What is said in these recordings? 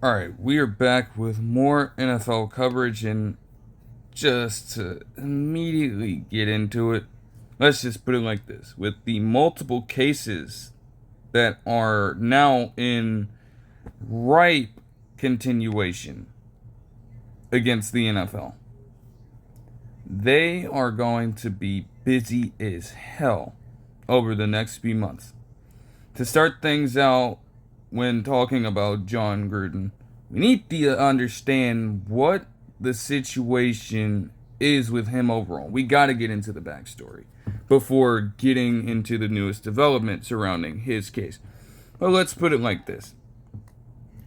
Alright, we are back with more NFL coverage, and just to immediately get into it, let's just put it like this. With the multiple cases that are now in ripe continuation against the NFL, they are going to be busy as hell over the next few months. To start things out, when talking about Jon Gruden, we need to understand what the situation is with him overall. We got to get into the backstory before getting into the newest development surrounding his case. But let's put it like this.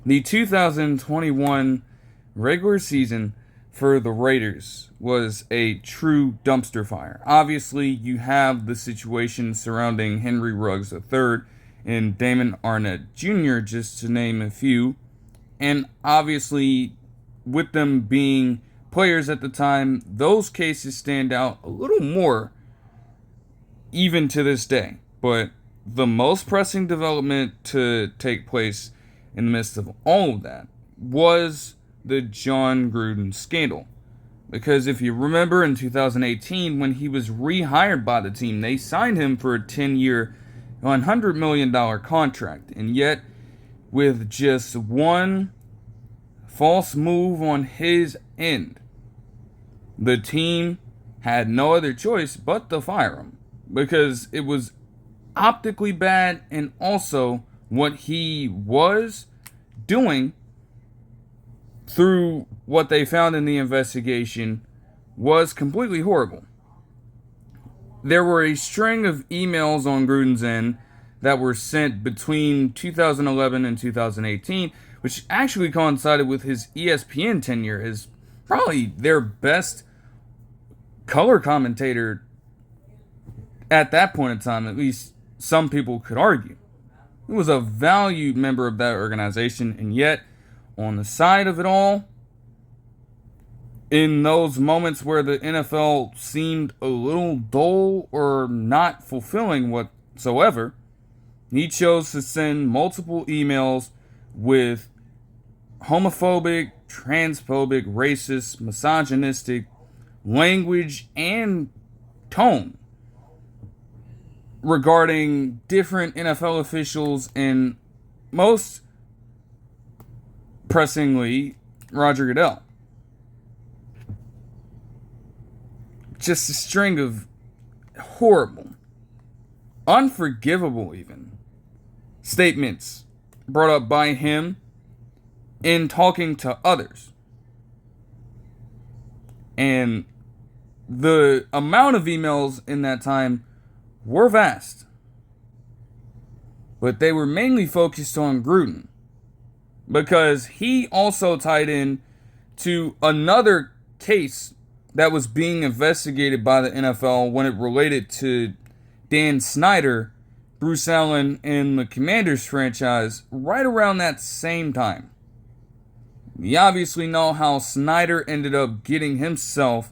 The 2021 regular season for the Raiders was a true dumpster fire. Obviously, you have the situation surrounding Henry Ruggs III and Damon Arnett Jr., just to name a few. And obviously, with them being players at the time, those cases stand out a little more, even to this day. But the most pressing development to take place in the midst of all of that was the Jon Gruden scandal. Because if you remember in 2018, when he was rehired by the team, they signed him for a 10-year, $100 million contract. And yet, with just one false move on his end, the team had no other choice but to fire him. Because it was optically bad, and also what he was doing through what they found in the investigation was completely horrible. There were a string of emails on Gruden's end that were sent between 2011 and 2018, which actually coincided with his ESPN tenure as probably their best color commentator at that point in time. At least some people could argue. He was a valued member of that organization, and yet, on the side of it all, in those moments where the NFL seemed a little dull or not fulfilling whatsoever, he chose to send multiple emails with homophobic, transphobic, racist, misogynistic language and tone regarding different NFL officials, and most pressingly, Roger Goodell. Just a string of horrible, unforgivable even, statements brought up by him in talking to others. And the amount of emails in that time were vast. But they were mainly focused on Gruden, because he also tied in to another case that was being investigated by the NFL when it related to Dan Snyder, Bruce Allen, and the Commanders franchise right around that same time. We obviously know how Snyder ended up getting himself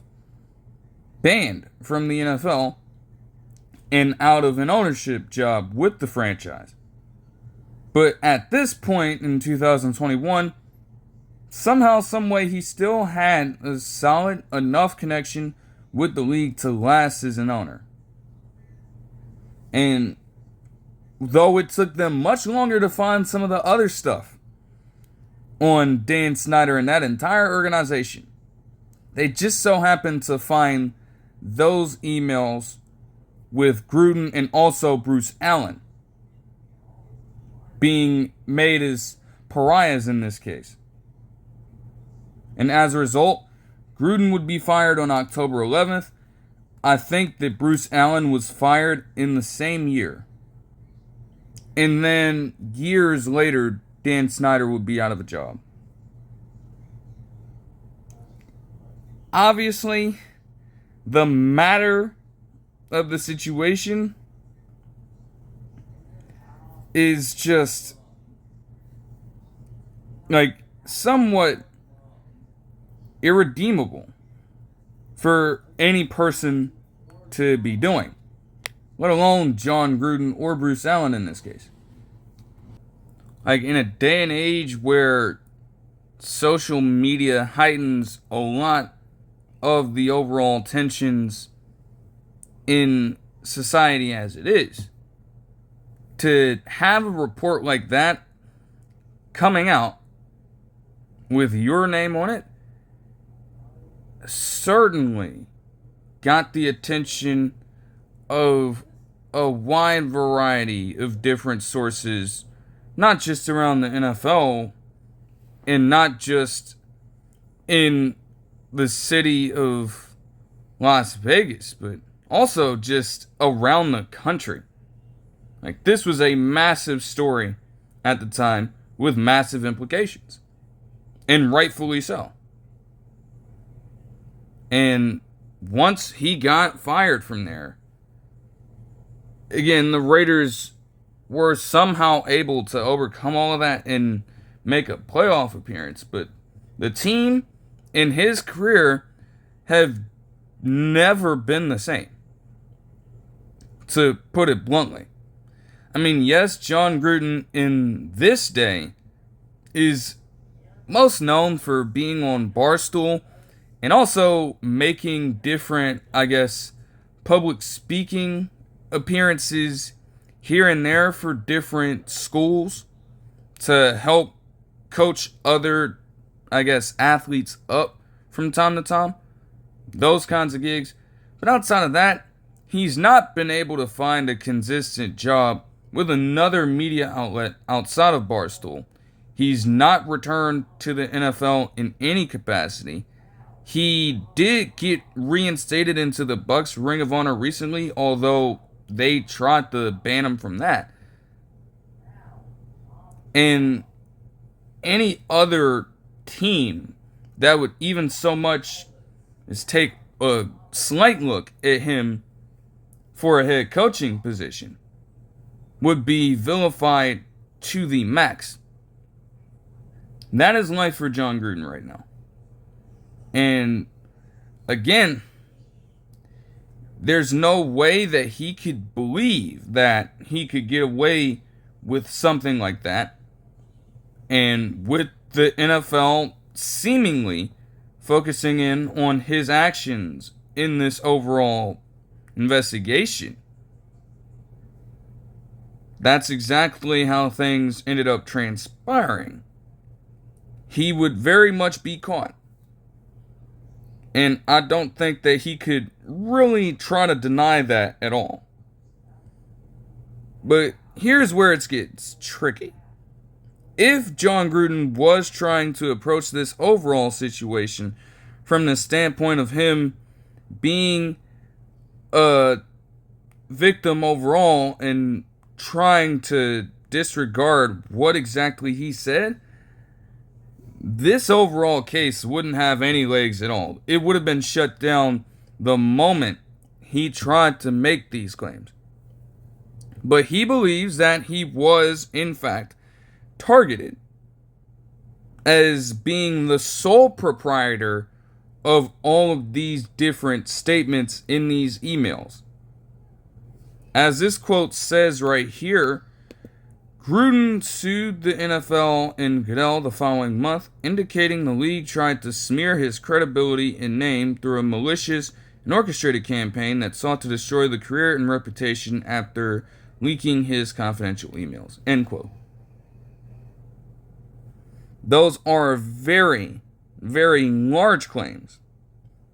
banned from the NFL and out of an ownership job with the franchise. But at this point in 2021, somehow, someway, he still had a solid enough connection with the league to last as an owner. And though it took them much longer to find some of the other stuff on Dan Snyder and that entire organization, they just so happened to find those emails with Gruden and also Bruce Allen being made as pariahs in this case. And as a result, Gruden would be fired on October 11th. I think that Bruce Allen was fired in the same year. And then years later, Dan Snyder would be out of a job. Obviously, the matter of the situation is just like somewhat irredeemable for any person to be doing, let alone Jon Gruden or Bruce Allen in this case. Like, in a day and age where social media heightens a lot of the overall tensions in society as it is. To have a report like that coming out with your name on it certainly got the attention of a wide variety of different sources, not just around the NFL and not just in the city of Las Vegas, but also just around the country. Like, this was a massive story at the time with massive implications, and rightfully so. And once he got fired from there, again, the Raiders were somehow able to overcome all of that and make a playoff appearance. But the team in his career have never been the same, to put it bluntly. I mean, yes, Jon Gruden in this day is most known for being on Barstool and also making different, I guess, public speaking appearances here and there for different schools to help coach other, I guess, athletes up from time to time. Those kinds of gigs. But outside of that, he's not been able to find a consistent job with another media outlet outside of Barstool. He's not returned to the NFL in any capacity. He did get reinstated into the Bucs Ring of Honor recently, although they tried to ban him from that. And any other team that would even so much as take a slight look at him for a head coaching position would be vilified to the max. That is life for Jon Gruden right now. And again, there's no way that he could believe that he could get away with something like that. And with the NFL seemingly focusing in on his actions in this overall investigation, that's exactly how things ended up transpiring. He would very much be caught. And I don't think that he could really try to deny that at all. But here's where it gets tricky. If Jon Gruden was trying to approach this overall situation from the standpoint of him being a victim overall and trying to disregard what exactly he said, this overall case wouldn't have any legs at all. It would have been shut down the moment he tried to make these claims. But he believes that he was, in fact, targeted as being the sole proprietor of all of these different statements in these emails. As this quote says right here, Gruden sued the NFL and Goodell the following month, indicating the league tried to smear his credibility and name through a malicious and orchestrated campaign that sought to destroy the career and reputation after leaking his confidential emails. End quote. Those are very, very large claims.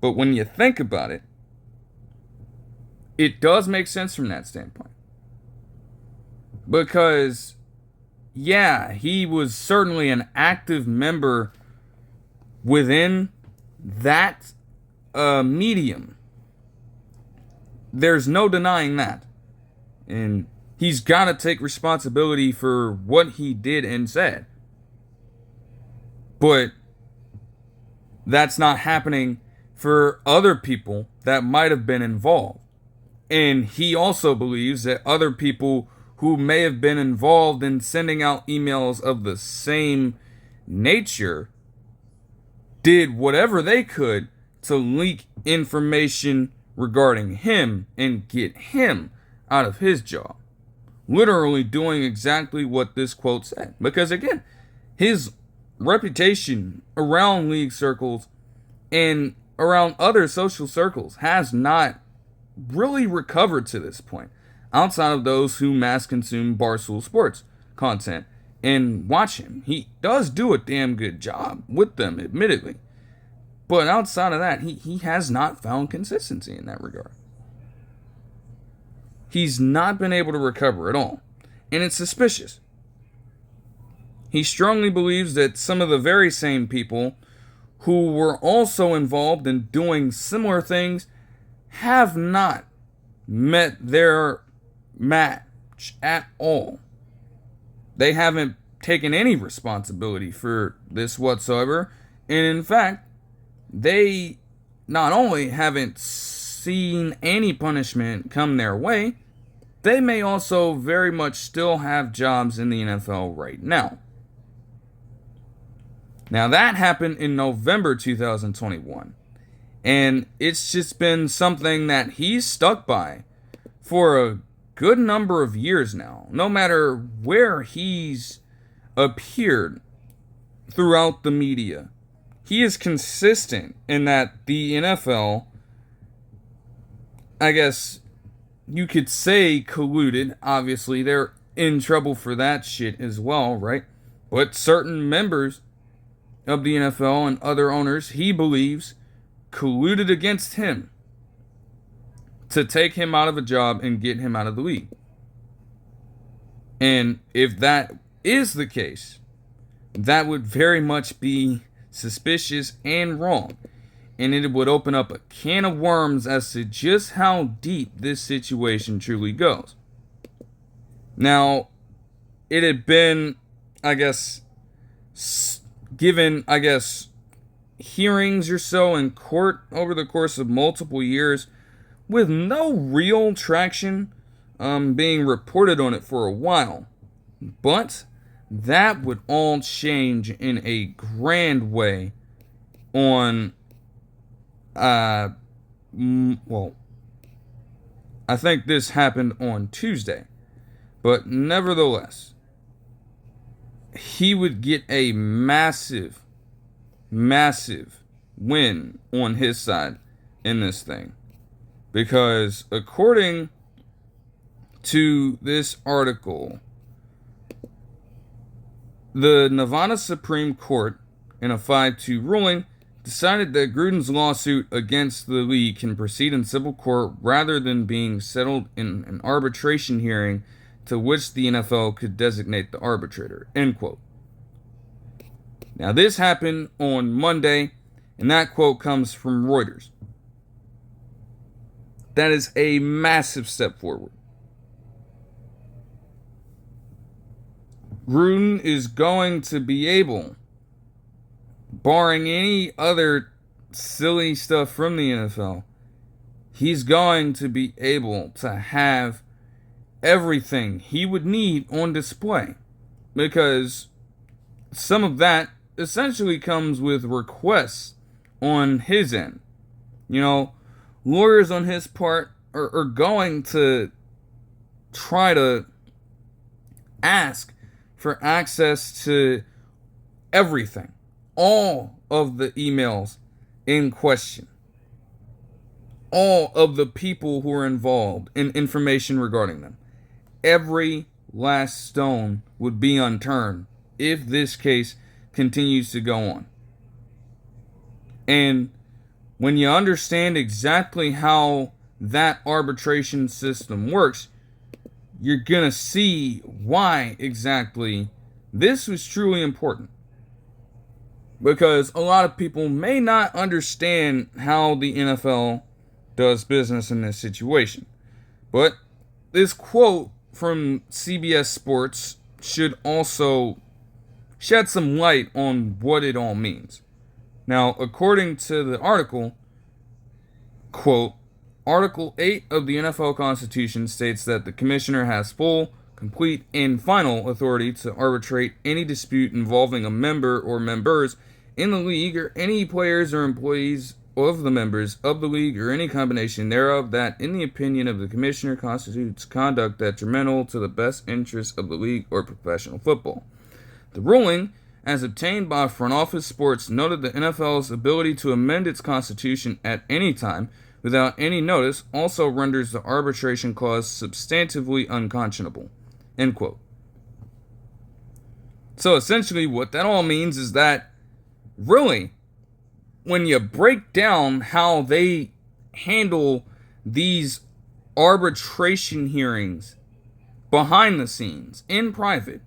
But when you think about it, it does make sense from that standpoint. Because, yeah, he was certainly an active member within that medium. There's no denying that. And he's got to take responsibility for what he did and said. But that's not happening for other people that might have been involved. And he also believes that other people who may have been involved in sending out emails of the same nature did whatever they could to leak information regarding him and get him out of his job. Literally doing exactly what this quote said. Because again, his reputation around league circles and around other social circles has not really recovered to this point, outside of those who mass consume Barstool Sports content and watch him. He does do a damn good job with them, admittedly. But outside of that, he has not found consistency in that regard. He's not been able to recover at all. And it's suspicious. He strongly believes that some of the very same people who were also involved in doing similar things have not met their match at all. They haven't taken any responsibility for this whatsoever. And in fact, they not only haven't seen any punishment come their way, they may also very much still have jobs in the NFL right now. Now, that happened in November 2021. And it's just been something that he's stuck by for a good number of years now. No matter where he's appeared throughout the media, he is consistent in that the NFL, I guess you could say, colluded. Obviously, they're in trouble for that shit as well, right? But certain members of the NFL and other owners, he believes, colluded against him to take him out of a job and get him out of the league. And if that is the case, that would very much be suspicious and wrong. And it would open up a can of worms as to just how deep this situation truly goes. Now, it had been, given, hearings or so in court over the course of multiple years with no real traction being reported on it for a while. But that would all change in a grand way on, I think this happened on Tuesday. But nevertheless, he would get a massive win on his side in this thing. Because according to this article, the Nevada Supreme Court, in a 5-2 ruling, decided that Gruden's lawsuit against the league can proceed in civil court rather than being settled in an arbitration hearing to which the NFL could designate the arbitrator. End quote. Now, this happened on Monday, and that quote comes from Reuters. That is a massive step forward. Gruden is going to be able, barring any other silly stuff from the NFL, he's going to be able to have everything he would need on display. Because some of that essentially comes with requests on his end. You know, lawyers on his part are going to try to ask for access to everything. All of the emails in question. All of the people who are involved in information regarding them. Every last stone would be unturned if this case continues to go on. And when you understand exactly how that arbitration system works, you're going to see why exactly this was truly important. Because a lot of people may not understand how the NFL does business in this situation. But this quote from CBS Sports should also shed some light on what it all means. Now, according to the article, quote, Article 8 of the NFL Constitution states that the commissioner has full, complete, and final authority to arbitrate any dispute involving a member or members in the league or any players or employees of the members of the league or any combination thereof that, in the opinion of the commissioner, constitutes conduct detrimental to the best interests of the league or professional football. The ruling as obtained by Front Office Sports, noted the NFL's ability to amend its constitution at any time without any notice also renders the arbitration clause substantively unconscionable. End quote. So essentially what that all means is that, really, when you break down how they handle these arbitration hearings behind the scenes, in private,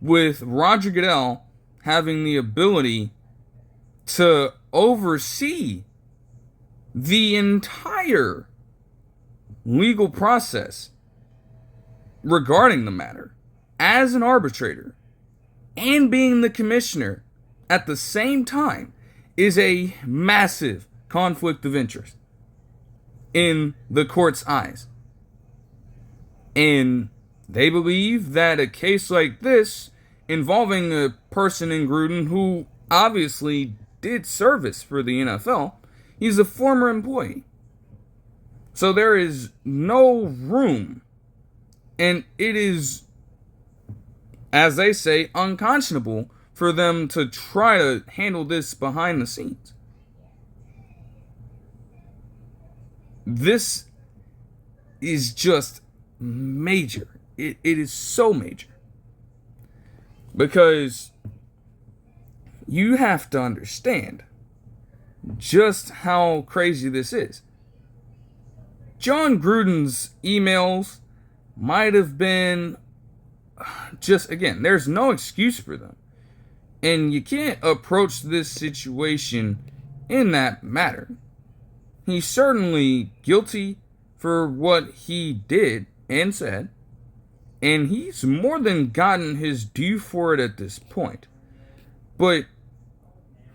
with Roger Goodell having the ability to oversee the entire legal process regarding the matter as an arbitrator and being the commissioner at the same time, is a massive conflict of interest in the court's eyes. And they believe that a case like this, involving a person in Gruden who obviously did service for the NFL, he's a former employee. So there is no room, and it is, as they say, unconscionable for them to try to handle this behind the scenes. This is just major. It is so major. Because you have to understand just how crazy this is. Jon Gruden's emails might have been just, again, there's no excuse for them. And you can't approach this situation in that matter. He's certainly guilty for what he did and said, and he's more than gotten his due for it at this point. But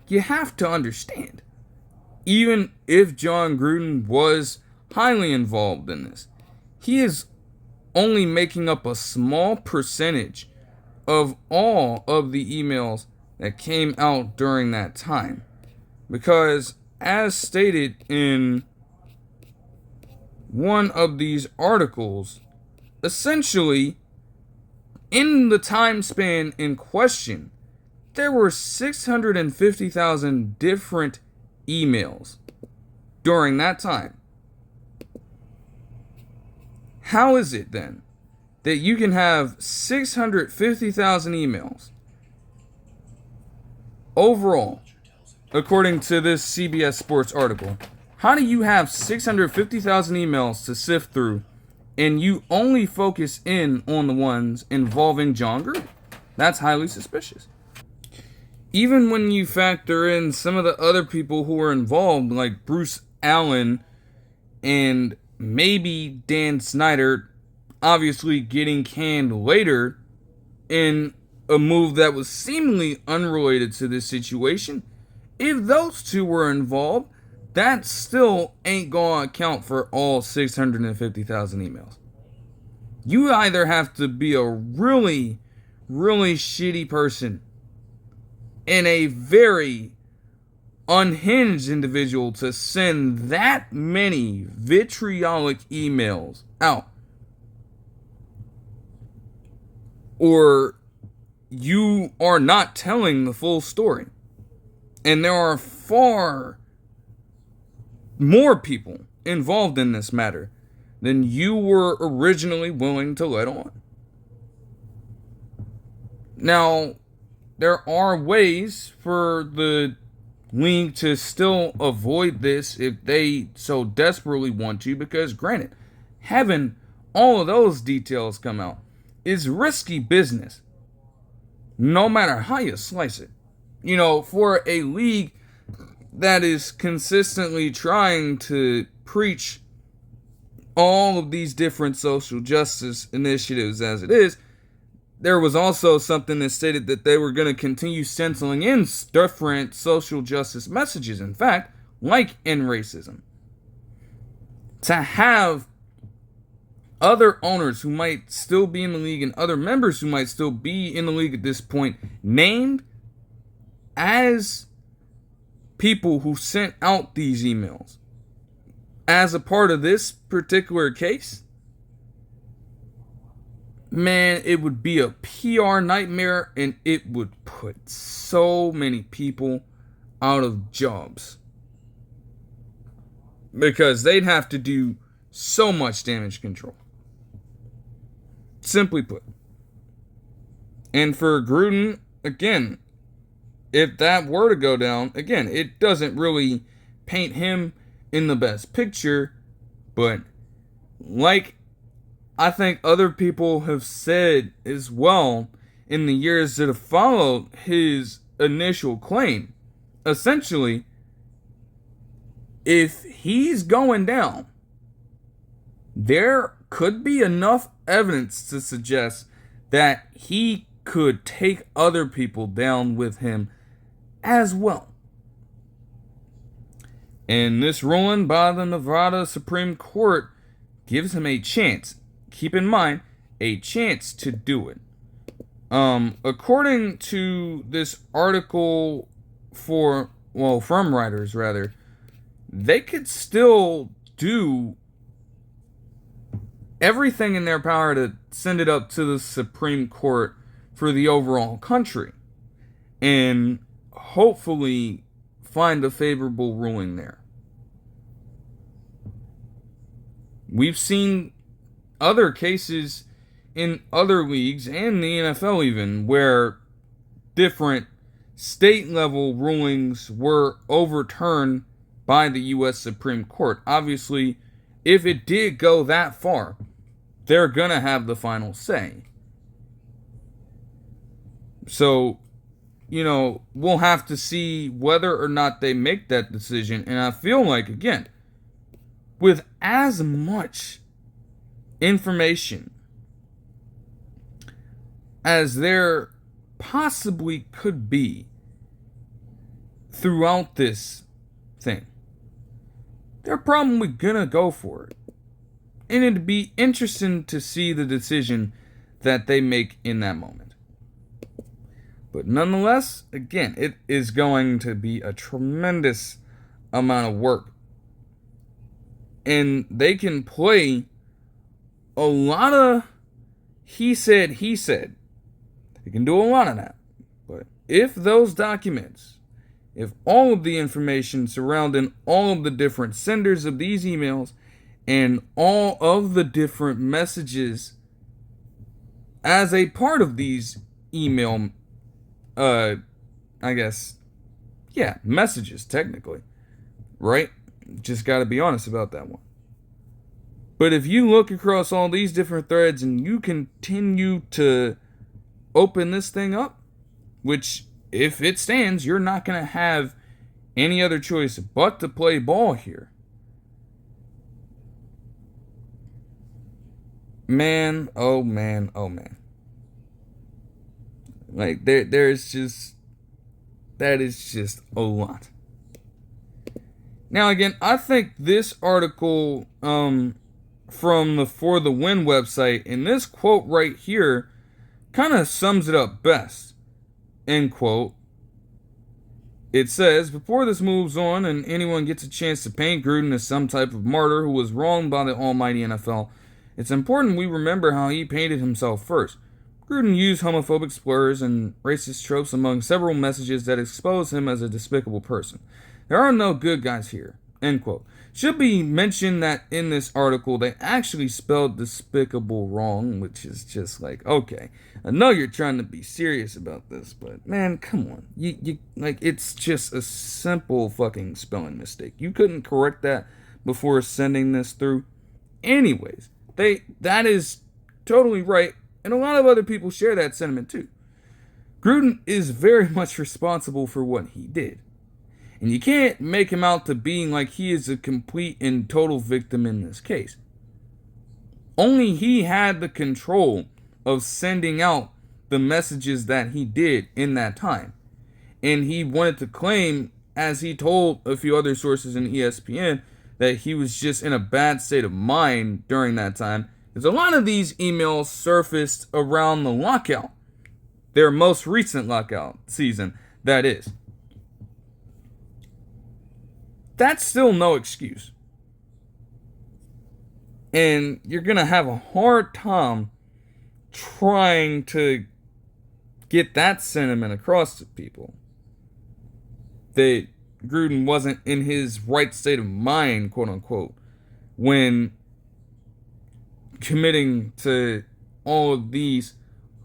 you have to understand, even if Jon Gruden was highly involved in this, he is only making up a small percentage of all of the emails that came out during that time. Because, as stated in one of these articles, essentially, in the time span in question, there were 650,000 different emails during that time. How is it then that you can have 650,000 emails overall, according to this CBS Sports article? How do you have 650,000 emails to sift through, and you only focus in on the ones involving Jon Gruden? That's highly suspicious. Even when you factor in some of the other people who were involved, like Bruce Allen and maybe Dan Snyder, obviously getting canned later in a move that was seemingly unrelated to this situation, if those two were involved, that still ain't gonna account for all 650,000 emails. You either have to be a really, really shitty person and a very unhinged individual to send that many vitriolic emails out, or you are not telling the full story. And there are far more people involved in this matter than you were originally willing to let on. Now, there are ways for the league to still avoid this if they so desperately want to, because granted, having all of those details come out is risky business, no matter how you slice it. You know, for a league that is consistently trying to preach all of these different social justice initiatives as it is, there was also something that stated that they were going to continue stenciling in different social justice messages, in fact, like end racism. To have other owners who might still be in the league and other members who might still be in the league at this point named as people who sent out these emails as a part of this particular case, man, it would be a PR nightmare, and it would put so many people out of jobs. Because they'd have to do so much damage control. Simply put. And for Gruden, again, if that were to go down, again, it doesn't really paint him in the best picture, but like I think other people have said as well in the years that have followed his initial claim, essentially, if he's going down, there could be enough evidence to suggest that he could take other people down with him as well. And this ruling by the Nevada Supreme Court gives him a chance. Keep in mind, a chance to do it. According to this article from writers rather, they could still do everything in their power to send it up to the Supreme Court for the overall country and hopefully find a favorable ruling there. We've seen other cases in other leagues and the NFL even where different state level rulings were overturned by the U.S. Supreme Court. Obviously, if it did go that far, they're going to have the final say. So, we'll have to see whether or not they make that decision. And I feel like, again, with as much information as there possibly could be throughout this thing, they're probably gonna go for it. And it'd be interesting to see the decision that they make in that moment. But nonetheless, again, it is going to be a tremendous amount of work. And they can play a lot of he said. They can do a lot of that. But if those documents, if all of the information surrounding all of the different senders of these emails and all of the different messages as a part of these email, messages technically, right? Just got to be honest about that one. But if you look across all these different threads and you continue to open this thing up, which if it stands, you're not going to have any other choice but to play ball here. Man, oh man, oh man. Like, that is just a lot. Now, again, I think this article from the For the Win website, and this quote right here kind of sums it up best. End quote. It says, before this moves on and anyone gets a chance to paint Gruden as some type of martyr who was wronged by the almighty NFL, it's important we remember how he painted himself first. Gruden used homophobic slurs and racist tropes among several messages that expose him as a despicable person. There are no good guys here. End quote. Should be mentioned that in this article, they actually spelled despicable wrong, which is just like, okay, I know you're trying to be serious about this, but man, come on. You it's just a simple fucking spelling mistake. You couldn't correct that before sending this through. Anyways, that is totally right, and a lot of other people share that sentiment too. Gruden is very much responsible for what he did. And you can't make him out to being like he is a complete and total victim in this case. Only he had the control of sending out the messages that he did in that time. And he wanted to claim, as he told a few other sources in ESPN, that he was just in a bad state of mind during that time. Because a lot of these emails surfaced around the lockout. Their most recent lockout season, that is. That's still no excuse. And you're going to have a hard time trying to get that sentiment across to people. That Gruden wasn't in his right state of mind, quote unquote, when committing to all of these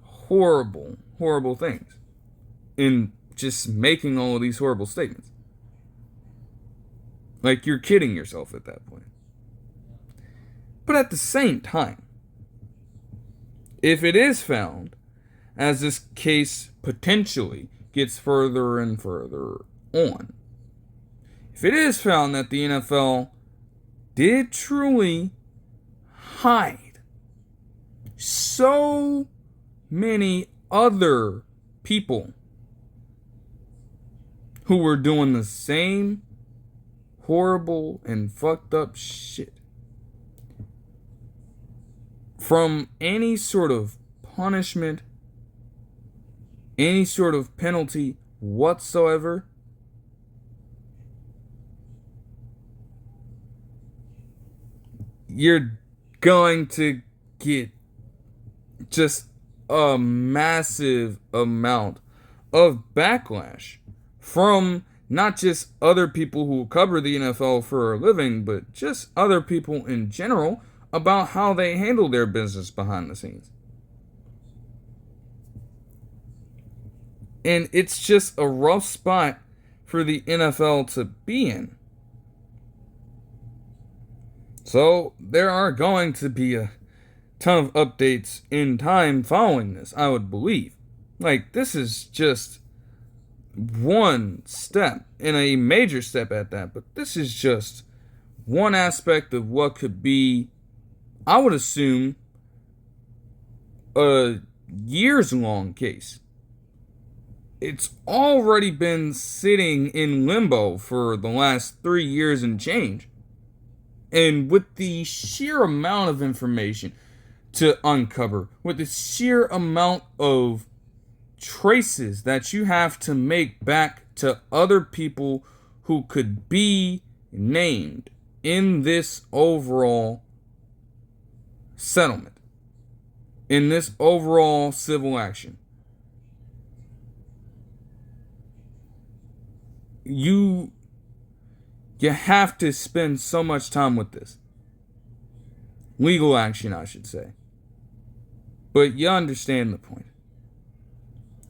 horrible, horrible things. In just making all of these horrible statements. Like, you're kidding yourself at that point. But at the same time, if it is found, as this case potentially gets further and further on, if it is found that the NFL did truly hide so many other people who were doing the same horrible and fucked up shit from any sort of punishment, any sort of penalty whatsoever, you're going to get just a massive amount of backlash from not just other people who cover the NFL for a living, but just other people in general about how they handle their business behind the scenes. And it's just a rough spot for the NFL to be in. So there are going to be a ton of updates in time following this, I would believe. Like, this is just one step, and a major step at that, but this is just one aspect of what could be, I would assume, a years-long case. It's already been sitting in limbo for the last 3 years and change. And with the sheer amount of information to uncover, with the sheer amount of traces that you have to make back to other people who could be named in this overall settlement, in this overall civil action, you have to spend so much time with this. Legal action, I should say. But you understand the point.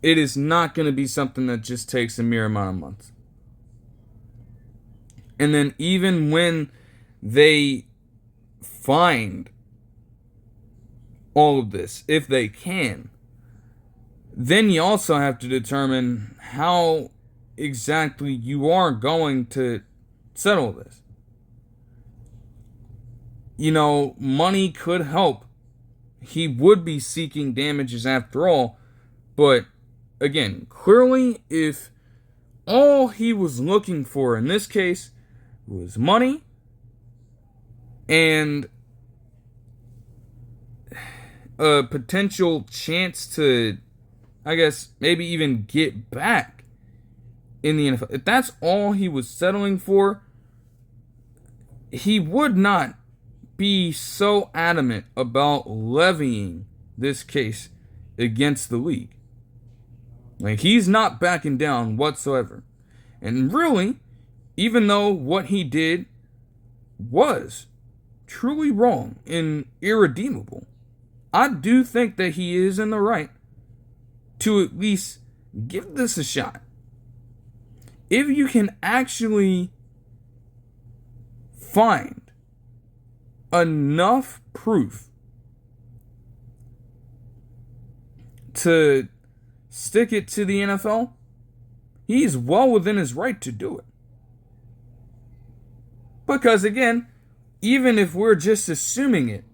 It is not going to be something that just takes a mere amount of months. And then even when they find all of this, if they can, then you also have to determine how exactly you are going to settle this. You know, money could help. He would be seeking damages after all, but again, clearly, if all he was looking for in this case was money and a potential chance to, I guess, maybe even get back in the NFL, if that's all he was settling for, he would not be so adamant about levying this case against the league. Like, he's not backing down whatsoever. And really, even though what he did was truly wrong and irredeemable, I do think that he is in the right to at least give this a shot. If you can actually find enough proof to stick it to the NFL, he's well within his right to do it. Because again, even if we're just assuming it,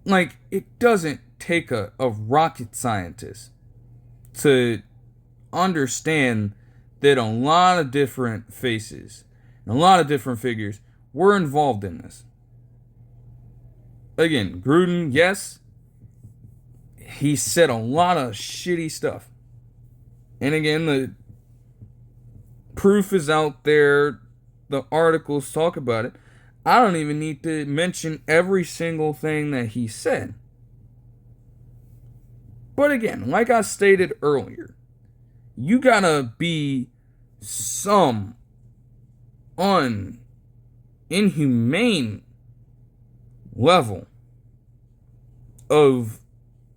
like, it doesn't take a rocket scientist to understand that a lot of different faces and a lot of different figures were involved in this. Again, Gruden, yes, he said a lot of shitty stuff. And again, the proof is out there. The articles talk about it. I don't even need to mention every single thing that he said. But again, like I stated earlier, you gotta be some inhumane level of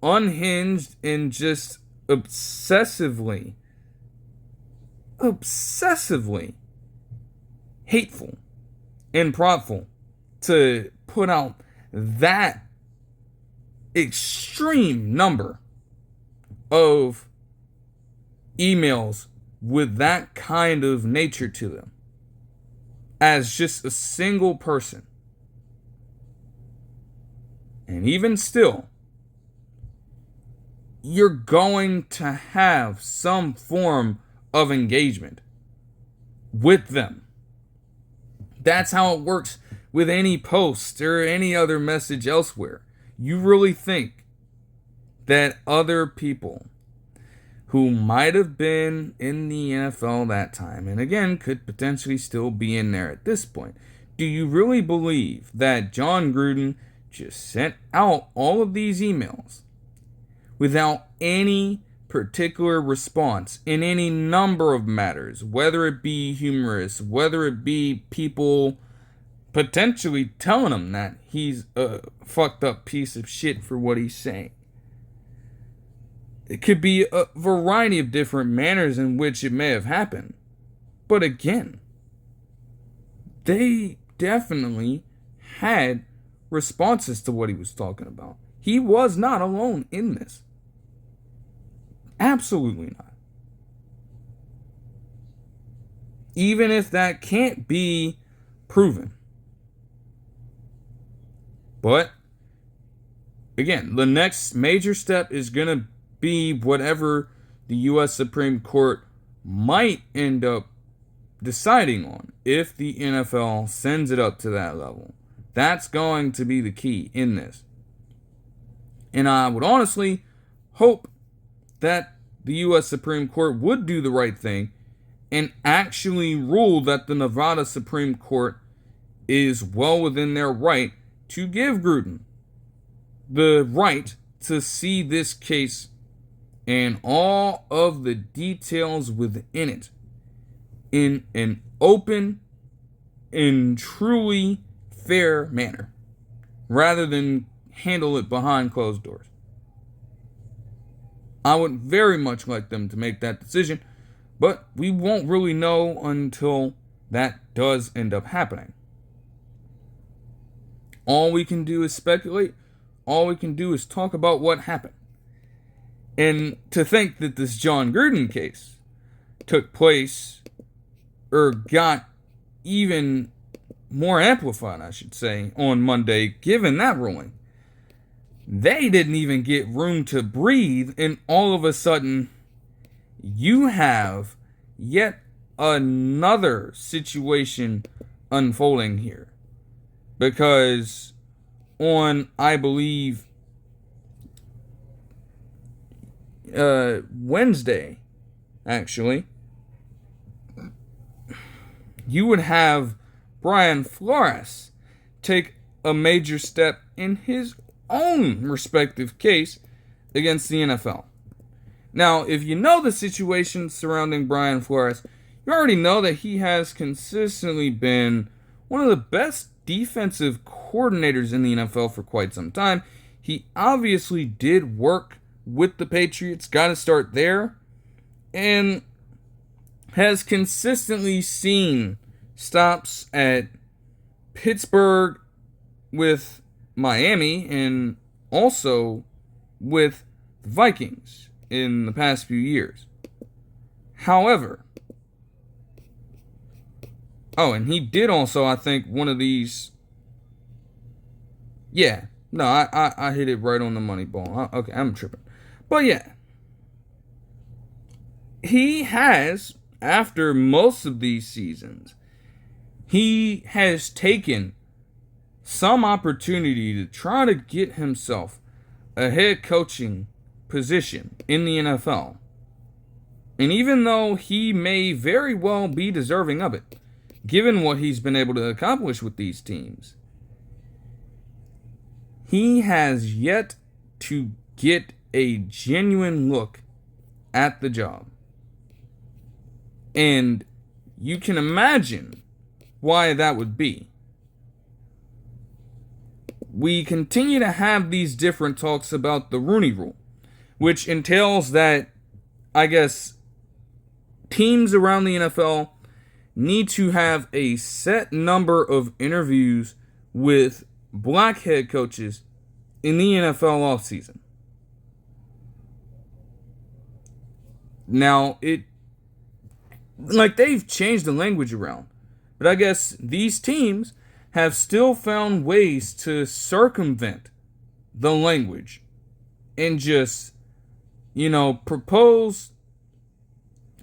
unhinged and just obsessively hateful and prideful to put out that extreme number of emails with that kind of nature to them as just a single person. And even still, you're going to have some form of engagement with them. That's how it works with any post or any other message elsewhere. You really think that other people who might have been in the NFL that time, and again, could potentially still be in there at this point, do you really believe that Jon Gruden just sent out all of these emails without any particular response in any number of matters, whether it be humorous, whether it be people potentially telling him that he's a fucked up piece of shit for what he's saying? It could be a variety of different manners in which it may have happened. But again, they definitely had responses to what he was talking about. He was not alone in this. Absolutely not. Even if that can't be proven. But again, the next major step is going to be whatever the U.S. Supreme Court might end up deciding on if the NFL sends it up to that level. That's going to be the key in this. And I would honestly hope that the U.S. Supreme Court would do the right thing and actually rule that the Nevada Supreme Court is well within their right to give Gruden the right to see this case and all of the details within it in an open and truly fair manner, rather than handle it behind closed doors. I would very much like them to make that decision, but we won't really know until that does end up happening. All we can do is speculate. All we can do is talk about what happened. And to think that this Jon Gruden case took place, or got even more amplified, I should say, on Monday, given that ruling. They didn't even get room to breathe, and all of a sudden, you have yet another situation unfolding here. Because on, I believe, Wednesday, actually, you would have Brian Flores take a major step in his own respective case against the NFL. Now, if you know the situation surrounding Brian Flores, you already know that he has consistently been one of the best defensive coordinators in the NFL for quite some time. He obviously did work with the Patriots, got to start there, and has consistently seen stops at Pittsburgh, with Miami, and also with the Vikings in the past few years. However, and he did also, I think, one of these. Yeah, no, I hit it right on the money ball. Okay, I'm tripping. But yeah, he has, after most of these seasons, he has taken some opportunity to try to get himself a head coaching position in the NFL. And even though he may very well be deserving of it, given what he's been able to accomplish with these teams, he has yet to get a genuine look at the job. And you can imagine why that would be. We continue to have these different talks about the Rooney Rule, which entails that, I guess, teams around the NFL need to have a set number of interviews with black head coaches in the NFL offseason. Now, they've changed the language around, but I guess these teams have still found ways to circumvent the language and just, propose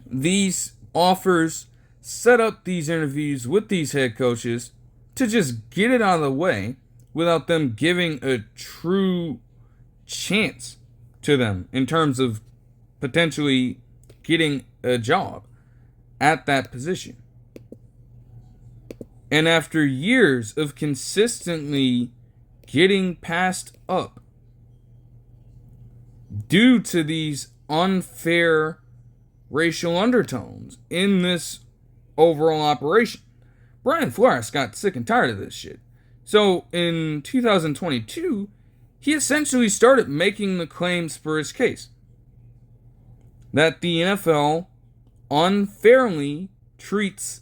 these offers, set up these interviews with these head coaches to just get it out of the way without them giving a true chance to them in terms of potentially getting a job at that position. And after years of consistently getting passed up due to these unfair racial undertones in this overall operation, Brian Flores got sick and tired of this shit. So in 2022, he essentially started making the claims for his case that the NFL unfairly treats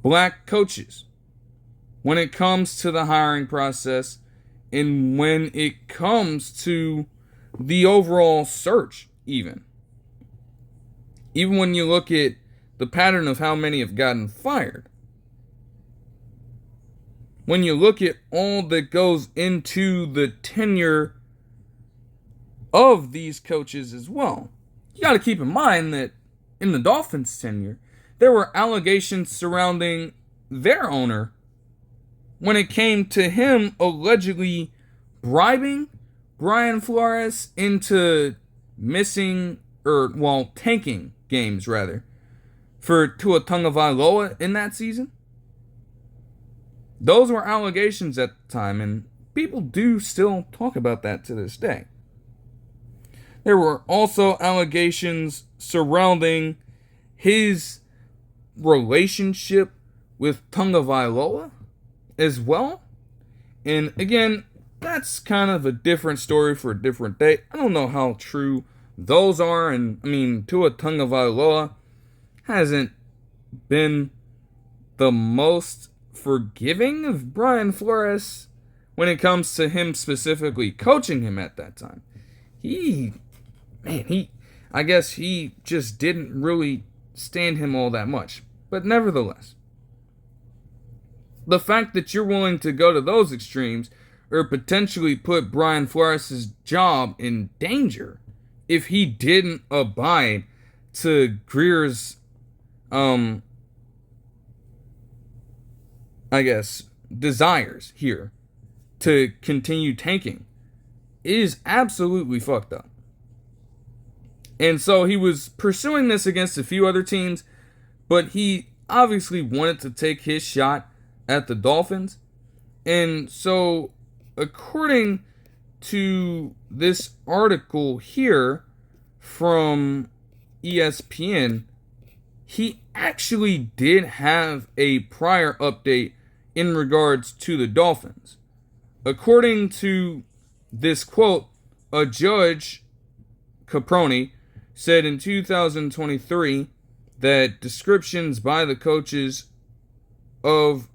black coaches when it comes to the hiring process and when it comes to the overall search even when you look at the pattern of how many have gotten fired, when you look at all that goes into the tenure of these coaches as well, you got to keep in mind that in the Dolphins' tenure, there were allegations surrounding their owner when it came to him allegedly bribing Brian Flores into tanking games for Tua Tagovailoa in that season. Those were allegations at the time, and people do still talk about that to this day. There were also allegations surrounding his relationship with Tagovailoa as well. And again, that's kind of a different story for a different day. I don't know how true those are. And Tua Tagovailoa hasn't been the most forgiving of Brian Flores when it comes to him specifically coaching him at that time. I guess he just didn't really stand him all that much. But nevertheless, the fact that you're willing to go to those extremes or potentially put Brian Flores' job in danger if he didn't abide to Grier's, desires here to continue tanking is absolutely fucked up. And so he was pursuing this against a few other teams, but he obviously wanted to take his shot at the Dolphins. And so, according to this article here from ESPN, he actually did have a prior update in regards to the Dolphins. According to this quote, a judge, Caproni, said in 2023 that descriptions by the coaches of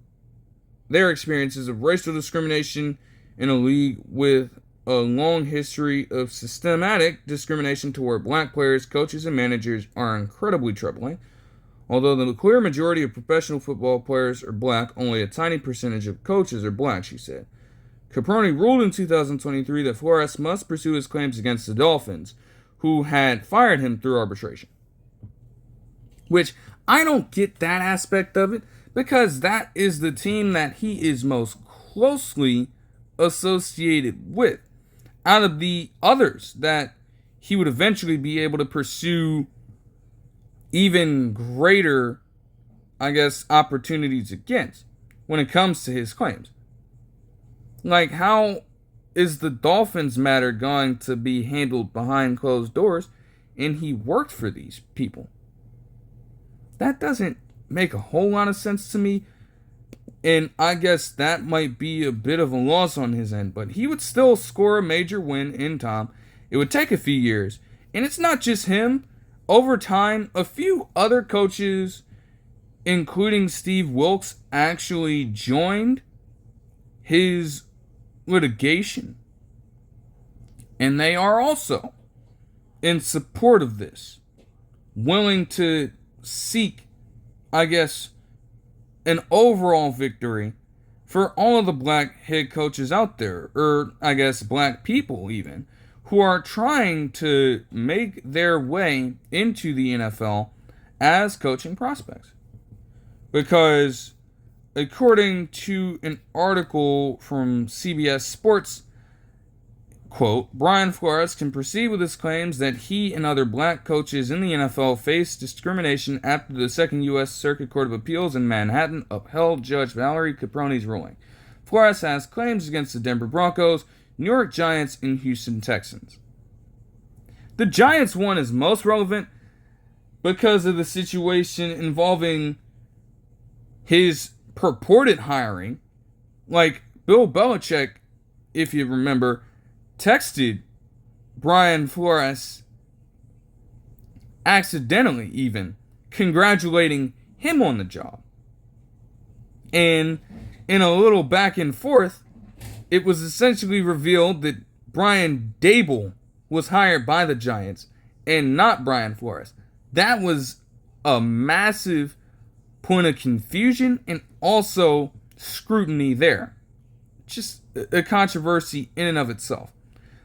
their experiences of racial discrimination in a league with a long history of systematic discrimination toward black players, coaches, and managers are incredibly troubling. Although the clear majority of professional football players are black, only a tiny percentage of coaches are black, she said. Caproni ruled in 2023 that Flores must pursue his claims against the Dolphins, who had fired him through arbitration. Which, I don't get that aspect of it, because that is the team that he is most closely associated with. Out of the others that he would eventually be able to pursue even greater, opportunities against when it comes to his claims. How is the Dolphins matter going to be handled behind closed doors? And he worked for these people. That doesn't make a whole lot of sense to me. And I guess that might be a bit of a loss on his end. But he would still score a major win in time. It would take a few years. And it's not just him. Over time, a few other coaches, including Steve Wilkes, actually joined his litigation. And they are also in support of this, willing to seek, I guess, an overall victory for all of the black head coaches out there, or I guess black people even, who are trying to make their way into the NFL as coaching prospects. Because according to an article from CBS Sports, quote, Brian Flores can proceed with his claims that he and other black coaches in the NFL face discrimination after the Second U.S. Circuit Court of Appeals in Manhattan upheld Judge Valerie Caprone's ruling. Flores has claims against the Denver Broncos, New York Giants, and Houston Texans. The Giants one is most relevant because of the situation involving his purported hiring. Like, Bill Belichick, if you remember, texted Brian Flores accidentally even congratulating him on the job. And in a little back and forth, it was essentially revealed that Brian Dable was hired by the Giants and not Brian Flores. That was a massive point of confusion and also scrutiny there. Just a controversy in and of itself.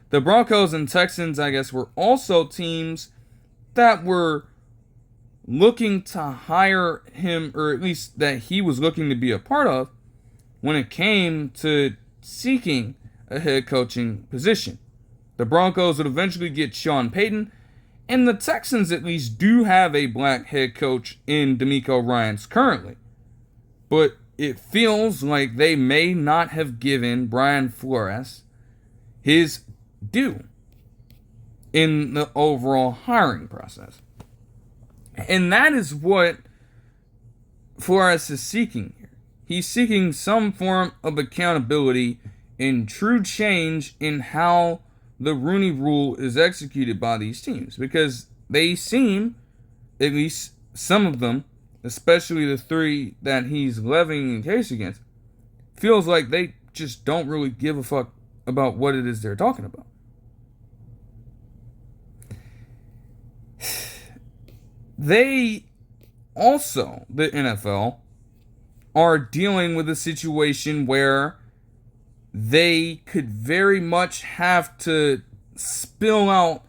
The Broncos and Texans, I guess, were also teams that were looking to hire him, or at least that he was looking to be a part of, when it came to seeking a head coaching position. The Broncos would eventually get Sean Payton, and the Texans at least do have a black head coach in D'Amico Ryans currently. But it feels like they may not have given Brian Flores his due in the overall hiring process. And that is what Flores is seeking here. He's seeking some form of accountability and true change in how the Rooney Rule is executed by these teams. Because they seem, at least some of them, especially the three that he's levying a case against, feels like they just don't really give a fuck about what it is they're talking about. They also, the NFL, are dealing with a situation where they could very much have to spill out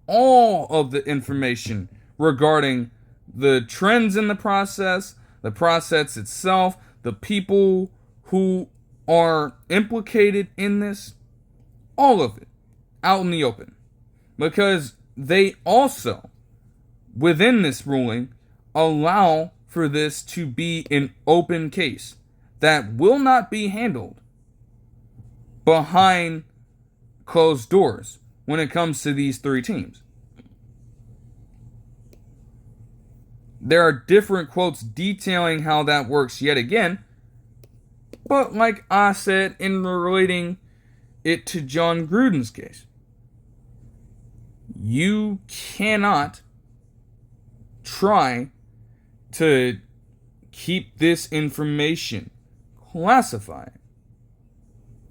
all of the information regarding the trends in the process itself, the people who are implicated in this, all of it out in the open. Because they also, within this ruling, allow for this to be an open case that will not be handled behind closed doors when it comes to these three teams. There are different quotes detailing how that works yet again, but like I said in relating it to Jon Gruden's case, you cannot try to keep this information classified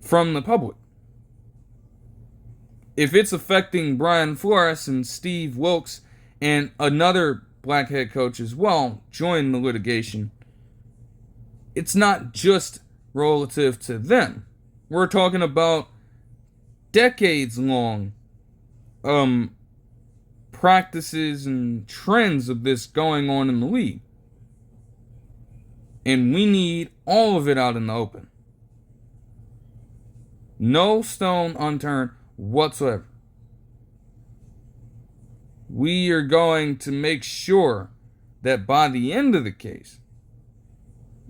from the public. If it's affecting Brian Flores and Steve Wilkes and another black head coach as well join the litigation, it's not just relative to them. We're talking about decades-long practices and trends of this going on in the league. And we need all of it out in the open. No stone unturned whatsoever. We are going to make sure that by the end of the case,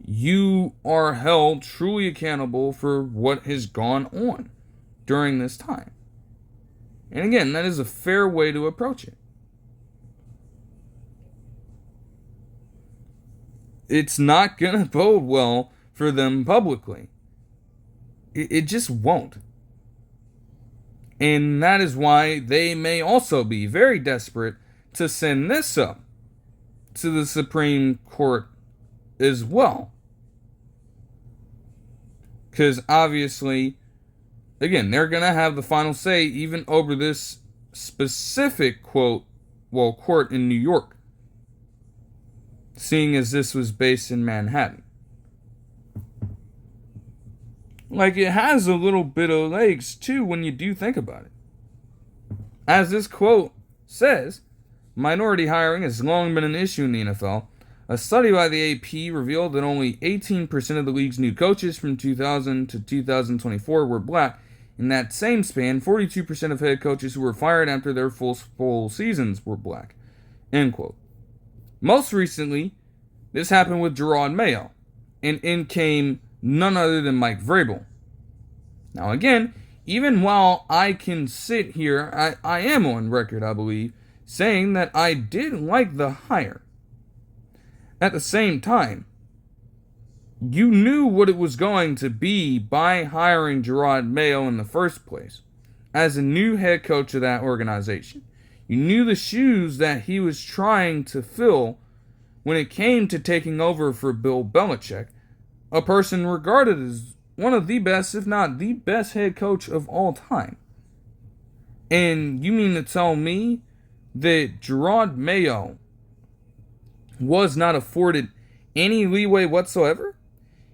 you are held truly accountable for what has gone on during this time. And again, that is a fair way to approach it. It's not going to bode well for them publicly. It just won't. And that is why they may also be very desperate to send this up to the Supreme Court as well. Because obviously, again, they're going to have the final say even over this specific court in New York, seeing as this was based in Manhattan. Like, it has a little bit of legs, too, when you do think about it. As this quote says, minority hiring has long been an issue in the NFL. A study by the AP revealed that only 18% of the league's new coaches from 2000 to 2024 were black. In that same span, 42% of head coaches who were fired after their full seasons were black. End quote. Most recently, this happened with Jerod Mayo, and in came none other than Mike Vrabel. Now again, even while I can sit here, I am on record, I believe, saying that I did like the hire. At the same time, you knew what it was going to be by hiring Jerod Mayo in the first place as a new head coach of that organization. You knew the shoes that he was trying to fill when it came to taking over for Bill Belichick, a person regarded as one of the best, if not the best head coach of all time. And you mean to tell me that Jerod Mayo was not afforded any leeway whatsoever?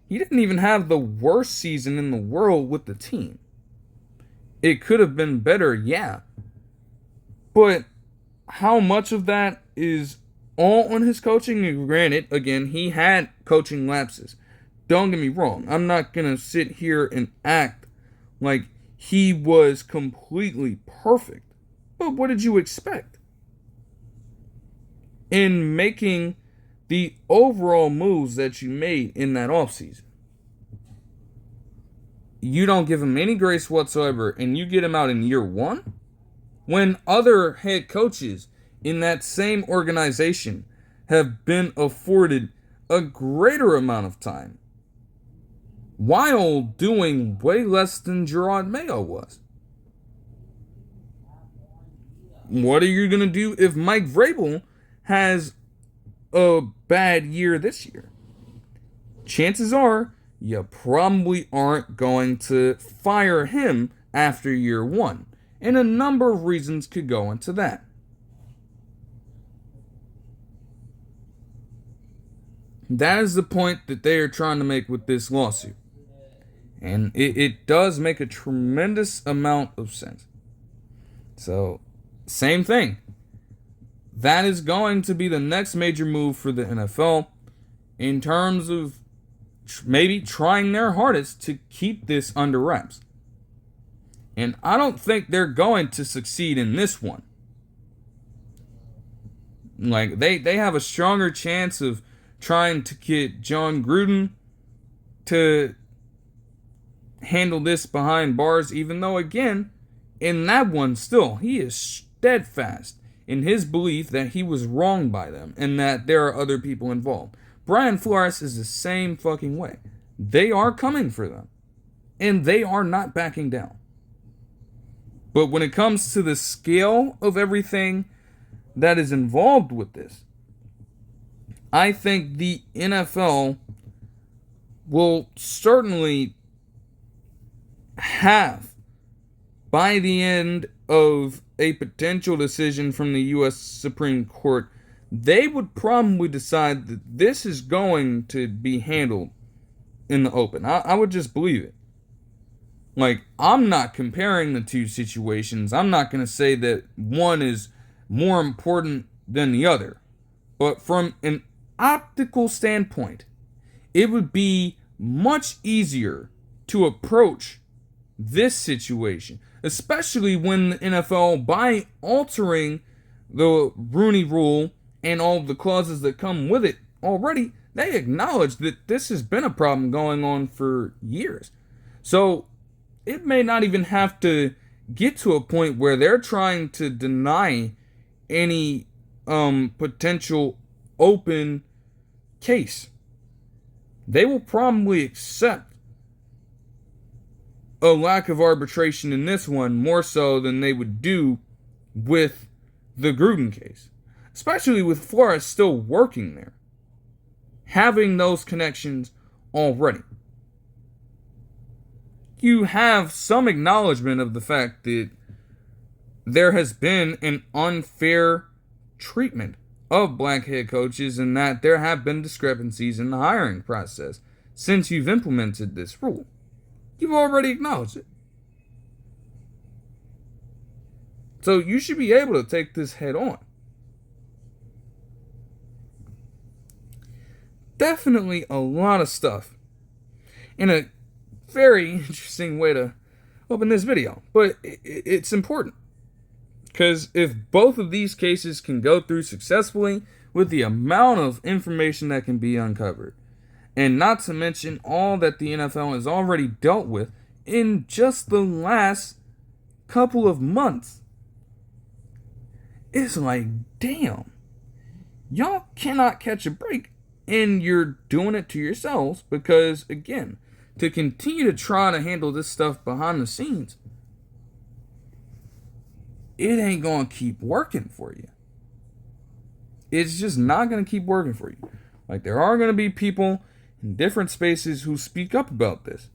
He didn't even have the worst season in the world with the team. It could have been better, yeah. But how much of that is all on his coaching? And granted, again, he had coaching lapses. Don't get me wrong. I'm not going to sit here and act like he was completely perfect. But what did you expect? In making the overall moves that you made in that offseason, you don't give him any grace whatsoever, and you get him out in year one? When other head coaches in that same organization have been afforded a greater amount of time, while doing way less than Jerod Mayo was. What are you going to do if Mike Vrabel has a bad year this year? Chances are you probably aren't going to fire him after year one. And a number of reasons could go into that. That is the point that they are trying to make with this lawsuit. And it does make a tremendous amount of sense. So, same thing. That is going to be the next major move for the NFL in terms of maybe trying their hardest to keep this under wraps. And I don't think they're going to succeed in this one. Like, they have a stronger chance of trying to get Jon Gruden to handle this behind bars, even though, again, in that one still, he is steadfast in his belief that he was wronged by them and that there are other people involved. Brian Flores is the same fucking way. They are coming for them, and they are not backing down. But when it comes to the scale of everything that is involved with this, I think the NFL will certainly have, by the end of a potential decision from the U.S. Supreme Court, they would probably decide that this is going to be handled in the open. I would just believe it. Like, I'm not comparing the two situations. I'm not going to say that one is more important than the other. But from an optical standpoint, it would be much easier to approach this situation, especially when the NFL, by altering the Rooney Rule and all the clauses that come with it already, they acknowledge that this has been a problem going on for years. So it may not even have to get to a point where they're trying to deny any potential open case. They will probably accept a lack of arbitration in this one more so than they would do with the Gruden case, especially with Flores still working there, having those connections already. You have some acknowledgement of the fact that there has been an unfair treatment of black head coaches and that there have been discrepancies in the hiring process since you've implemented this rule. You've already acknowledged it. So you should be able to take this head on. Definitely a lot of stuff in a very interesting way to open this video. But it's important. Because if both of these cases can go through successfully with the amount of information that can be uncovered, and not to mention all that the NFL has already dealt with in just the last couple of months, it's like, damn, y'all cannot catch a break, and you're doing it to yourselves because, again, to continue to try to handle this stuff behind the scenes, it ain't going to keep working for you. It's just not going to keep working for you. Like, there are going to be people in different spaces who speak up about this,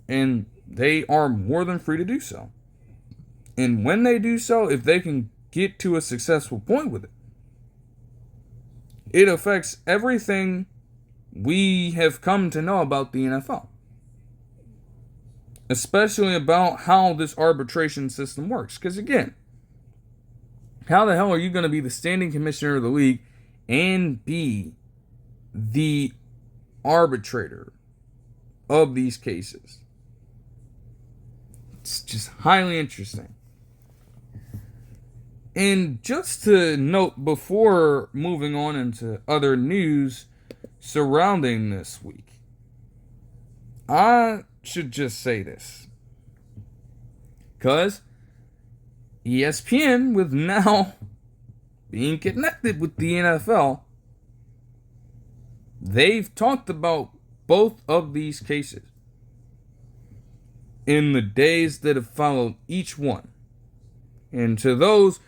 and they are more than free to do so. And when they do so, if they can get to a successful point with it, it affects everything we have come to know about the NFL. Especially about how this arbitration system works. Because again, how the hell are you going to be the standing commissioner of the league and be the arbitrator of these cases? It's just highly interesting. And just to note before moving on into other news surrounding this week, I should just say this. Because ESPN, with now being connected with the NFL, they've talked about both of these cases in the days that have followed each one. And to those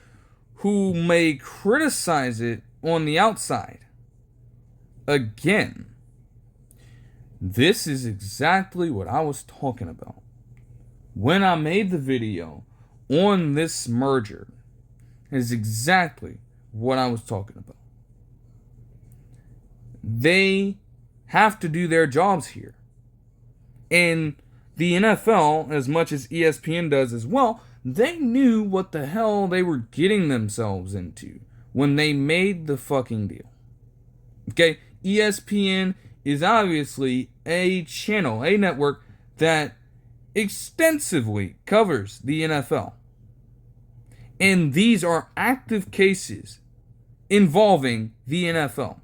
who may criticize it on the outside, again, this is exactly what I was talking about when I made the video on this merger. Is exactly what I was talking about. They have to do their jobs here. And the NFL, as much as ESPN does as well, they knew what the hell they were getting themselves into when they made the fucking deal. Okay, ESPN is obviously a channel, a network that extensively covers the NFL. And these are active cases involving the NFL.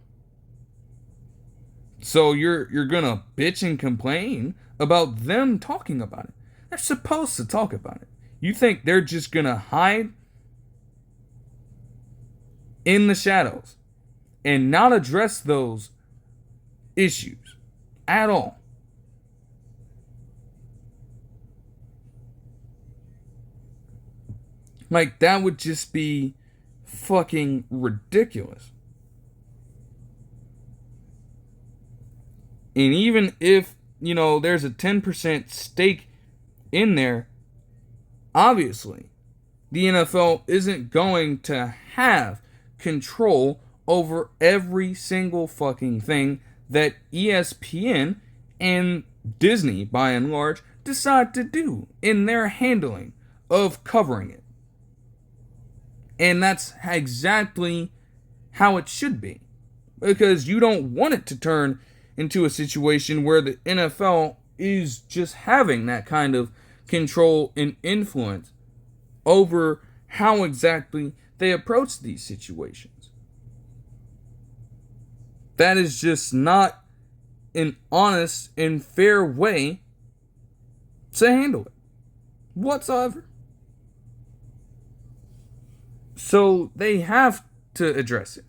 So you're gonna bitch and complain about them talking about it. They're supposed to talk about it. You think they're just gonna hide in the shadows and not address those issues at all? Like, that would just be fucking ridiculous. And even if, there's a 10% stake in there, obviously, the NFL isn't going to have control over every single fucking thing that ESPN and Disney, by and large, decide to do in their handling of covering it. And that's exactly how it should be. Because you don't want it to turn into a situation where the NFL is just having that kind of control and influence over how exactly they approach these situations. That is just not an honest and fair way to handle it. whatsoever. So they have to address it.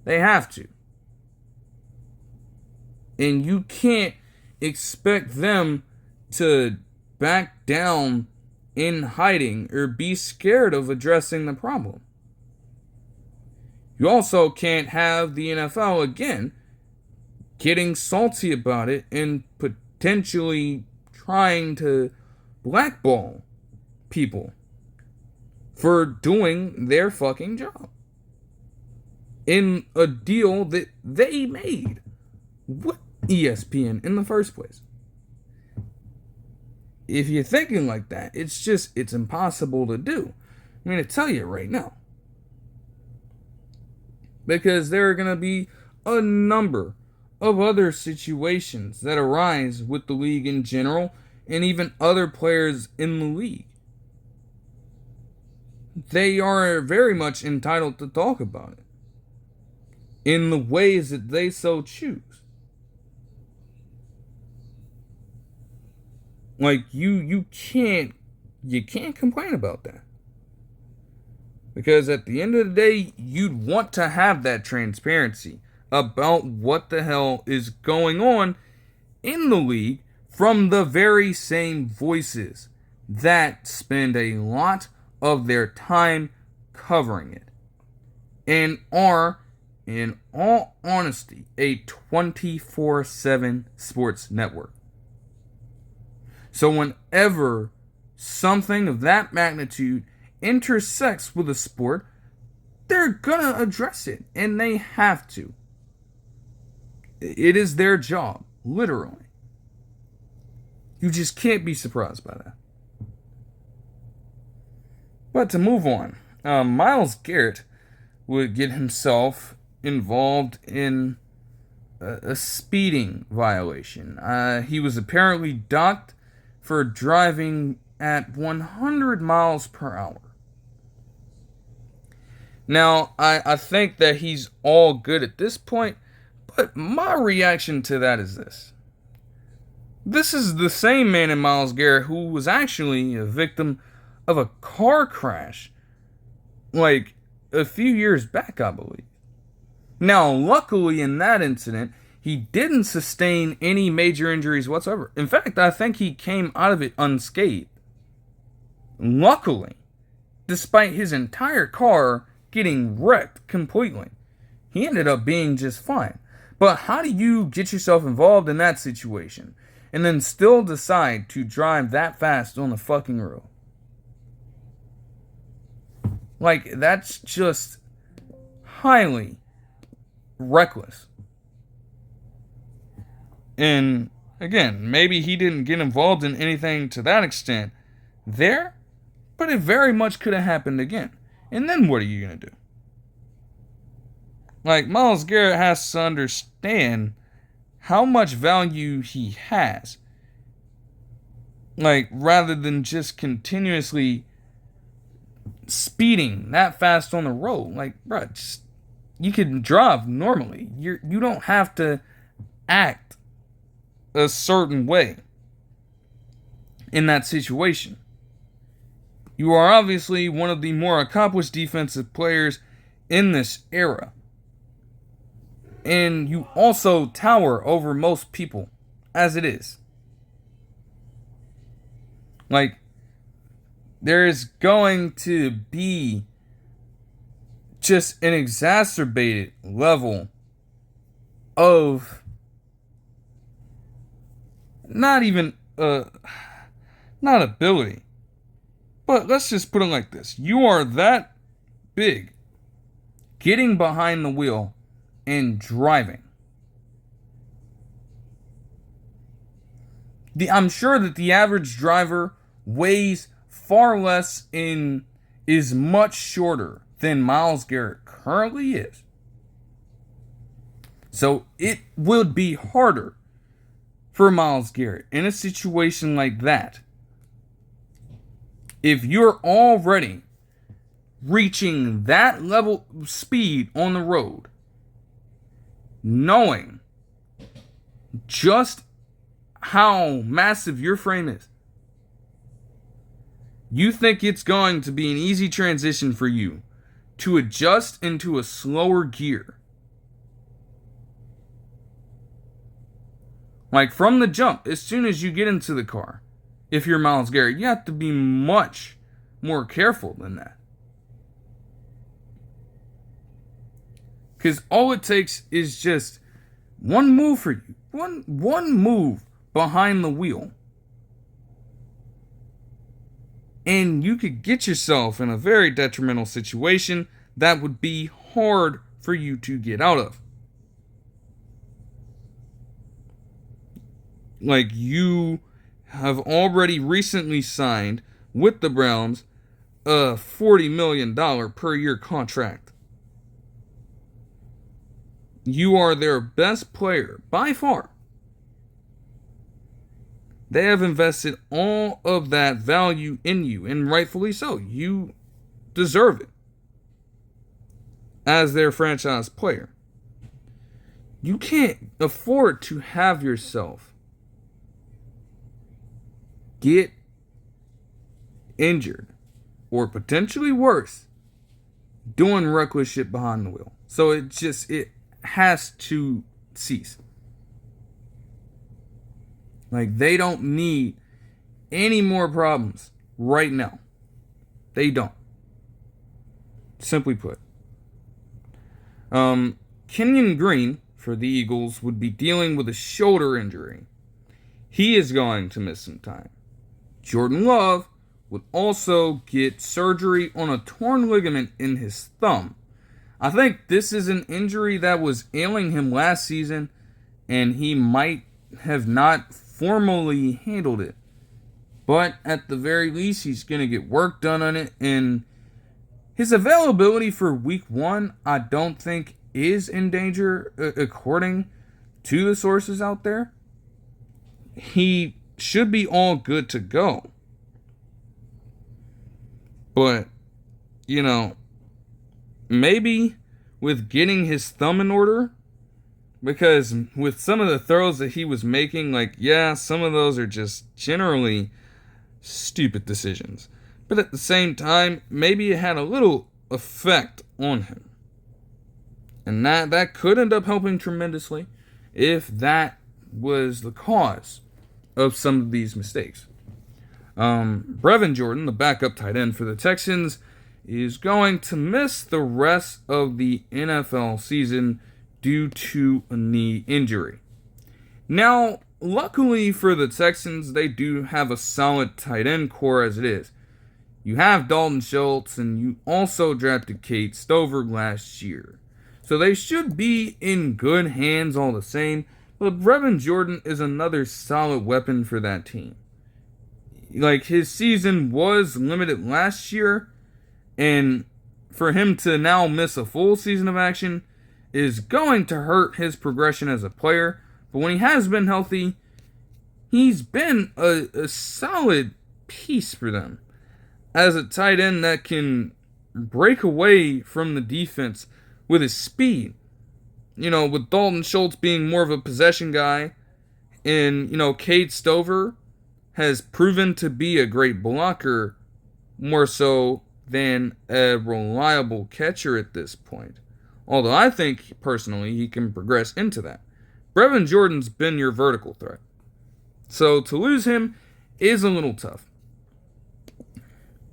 They have to. And you can't expect them to back down in hiding or be scared of addressing the problem. You also can't have the NFL, again, getting salty about it and potentially trying to blackball people for doing their fucking job in a deal that they made with ESPN in the first place. If you're thinking like that, it's impossible to do. I'm going to tell you right now. Because there are going to be a number of other situations that arise with the league in general and even other players in the league. They are very much entitled to talk about it in the ways that they so choose. Like, you can't complain about that. Because at the end of the day, you'd want to have that transparency about what the hell is going on in the league from the very same voices that spend a lot of their time covering it and are, in all honesty, a 24/7 sports network. So whenever something of that magnitude intersects with a sport, they're gonna address it, and they have to. It is their job, literally. You just can't be surprised by that. But to move on, Myles Garrett would get himself involved in a speeding violation. He was apparently docked for driving at 100 miles per hour. Now, I think that he's all good at this point, but my reaction to that is this. This is the same man in Myles Garrett who was actually a victim of a car crash, like, a few years back, I believe. Now, luckily in that incident, he didn't sustain any major injuries whatsoever. In fact, I think he came out of it unscathed. Luckily, despite his entire car getting wrecked completely, he ended up being just fine. But how do you get yourself involved in that situation and then still decide to drive that fast on the fucking road? Like, that's just highly reckless. And again, maybe he didn't get involved in anything to that extent there, but it very much could have happened again. And then what are you going to do? Like, Myles Garrett has to understand how much value he has. Like, rather than just continuously speeding that fast on the road. Like, bro, just, you can drive normally. You don't have to act a certain way in that situation. You are obviously one of the more accomplished defensive players in this era. And you also tower over most people, as it is. Like, there is going to be just an exacerbated level of not ability, but let's just put it like this. You are that big, getting behind the wheel and driving. I'm sure that the average driver weighs far less and is much shorter than Myles Garrett currently is. So it would be harder for Myles Garrett in a situation like that. If you're already reaching that level of speed on the road, knowing just how massive your frame is, You think it's going to be an easy transition for you to adjust into a slower gear. Like from the jump, as soon as you get into the car, if you're Myles Garrett, you have to be much more careful than that. Because all it takes is just one move for you. One move behind the wheel. And you could get yourself in a very detrimental situation that would be hard for you to get out of. Like, you have already recently signed with the Browns a $40 million per year contract. You are their best player by far. They have invested all of that value in you, and rightfully so. You deserve it as their franchise player. You can't afford to have yourself get injured or potentially worse doing reckless shit behind the wheel. So it has to cease. Like, they don't need any more problems right now. They don't. Simply put. Kenyon Green for the Eagles would be dealing with a shoulder injury. He is going to miss some time. Jordan Love would also get surgery on a torn ligament in his thumb. I think this is an injury that was ailing him last season, and he might have not formally handled it. But at the very least, he's going to get work done on it, and his availability for week 1, I don't think is in danger, according to the sources out there. He should be all good to go. But, maybe with getting his thumb in order, because with some of the throws that he was making, some of those are just generally stupid decisions. But at the same time, maybe it had a little effect on him. And that could end up helping tremendously if that was the cause of some of these mistakes. Brevin Jordan, the backup tight end for the Texans, is going to miss the rest of the NFL season due to a knee injury. Now, luckily for the Texans, they do have a solid tight end core as it is. You have Dalton Schultz, and you also drafted Cade Stover last year. So they should be in good hands all the same. But Brevin Jordan is another solid weapon for that team. His season was limited last year, and for him to now miss a full season of action is going to hurt his progression as a player. But when he has been healthy, he's been a solid piece for them as a tight end that can break away from the defense with his speed. With Dalton Schultz being more of a possession guy, and, Cade Stover has proven to be a great blocker more so than a reliable catcher at this point. Although I think, personally, he can progress into that. Brevin Jordan's been your vertical threat. So to lose him is a little tough.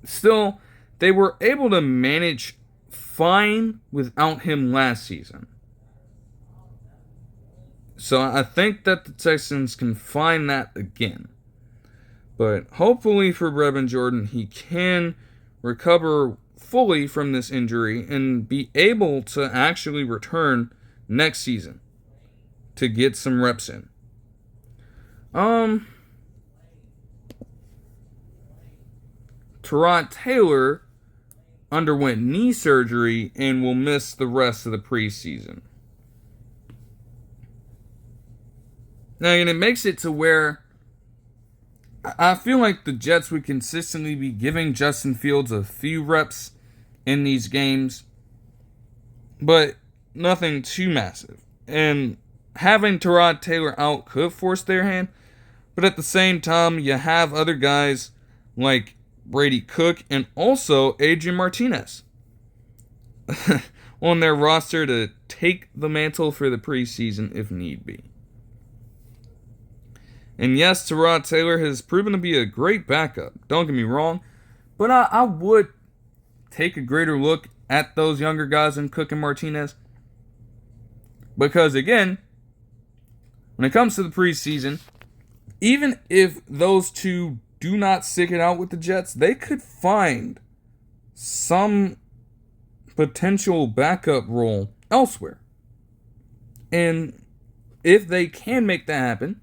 Still, they were able to manage fine without him last season. So I think that the Texans can find that again. But hopefully for Brevin Jordan, he can recover fully from this injury and be able to actually return next season to get some reps in. Tyrod Taylor underwent knee surgery and will miss the rest of the preseason. Now, and it makes it to where I feel like the Jets would consistently be giving Justin Fields a few reps in these games, but nothing too massive. And having Tyrod Taylor out could force their hand, but at the same time, you have other guys like Brady Cook, and also Adrian Martinez on their roster to take the mantle for the preseason if need be. And yes, Tyrod Taylor has proven to be a great backup. Don't get me wrong. But I would take a greater look at those younger guys in Cook and Martinez. Because again, when it comes to the preseason, even if those two do not stick it out with the Jets, they could find some potential backup role elsewhere. And if they can make that happen,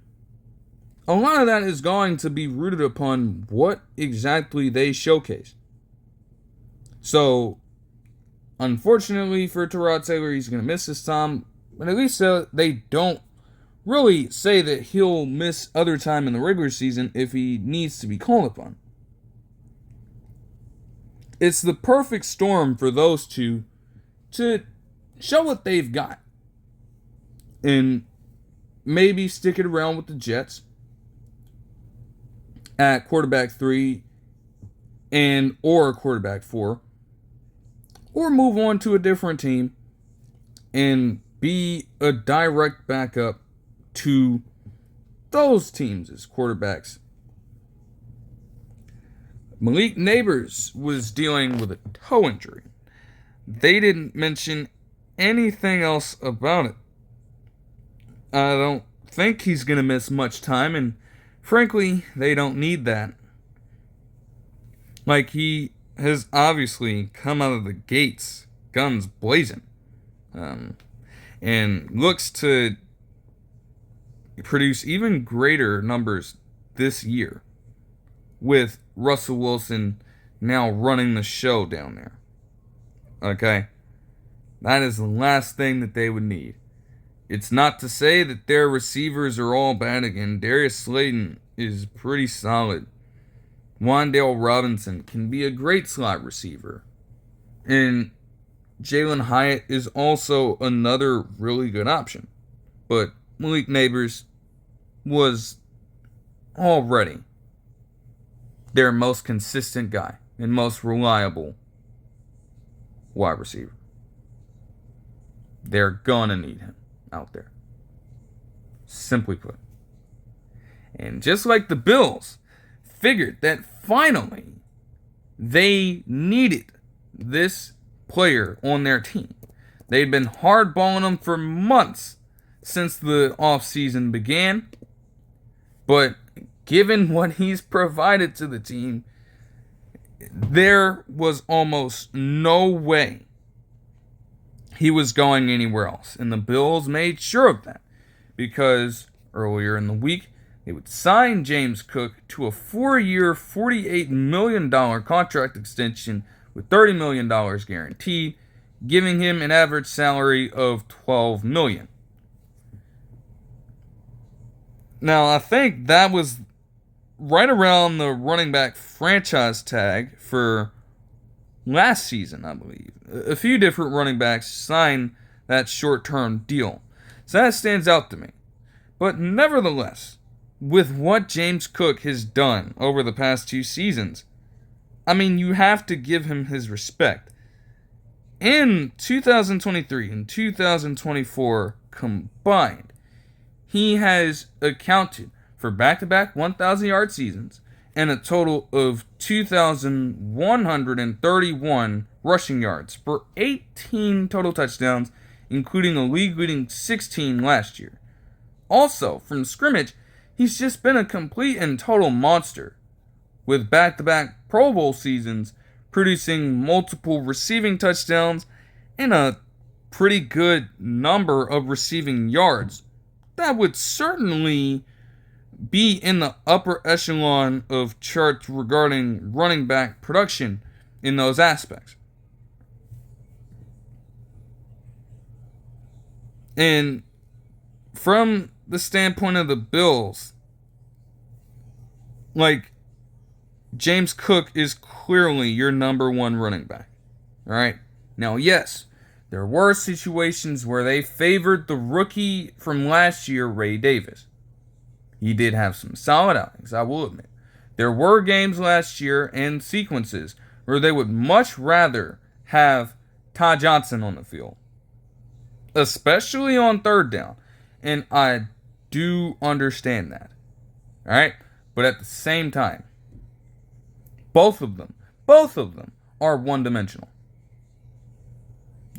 a lot of that is going to be rooted upon what exactly they showcase. So, unfortunately for Tyrod Taylor, he's going to miss his time. But at least they don't really say that he'll miss other time in the regular season if he needs to be called upon. It's the perfect storm for those two to show what they've got. And maybe stick it around with the Jets at quarterback 3 and or quarterback 4, or move on to a different team and be a direct backup to those teams as quarterbacks. Malik Nabers was dealing with a toe injury. They didn't mention anything else about it. I don't think he's going to miss much time, and frankly, they don't need that. Like, he has obviously come out of the gates, guns blazing, and looks to produce even greater numbers this year, with Russell Wilson now running the show down there. Okay? That is the last thing that they would need. It's not to say that their receivers are all bad again. Darius Slayton is pretty solid. Wan'Dale Robinson can be a great slot receiver. And Jalen Hyatt is also another really good option. But Malik Nabers was already their most consistent guy and most reliable wide receiver. They're gonna need him out there. Simply put. And just like the Bills figured that finally they needed this player on their team. They'd been hardballing him for months since the offseason began. But given what he's provided to the team, there was almost no way he was going anywhere else. And the Bills made sure of that, because earlier in the week, they would sign James Cook to a 4-year, $48 million contract extension with $30 million guaranteed, giving him an average salary of $12 million. Now, I think that was right around the running back franchise tag for last season, I believe. A few different running backs signed that short-term deal. So that stands out to me. But nevertheless, with what James Cook has done over the past 2 seasons, I mean, you have to give him his respect. In 2023 and 2024 combined, he has accounted for back-to-back 1,000-yard seasons and a total of 2,131 rushing yards for 18 total touchdowns, including a league-leading 16 last year. Also, from scrimmage, he's just been a complete and total monster, with back-to-back Pro Bowl seasons producing multiple receiving touchdowns and a pretty good number of receiving yards. That would certainly be in the upper echelon of charts regarding running back production in those aspects. And from the standpoint of the Bills, like, James Cook is clearly your number 1 running back. Alright? Now, yes, there were situations where they favored the rookie from last year, Ray Davis. He did have some solid outings, I will admit. There were games last year and sequences where they would much rather have Ty Johnson on the field, especially on third down. And I do understand that. All right? But at the same time, both of them are one-dimensional.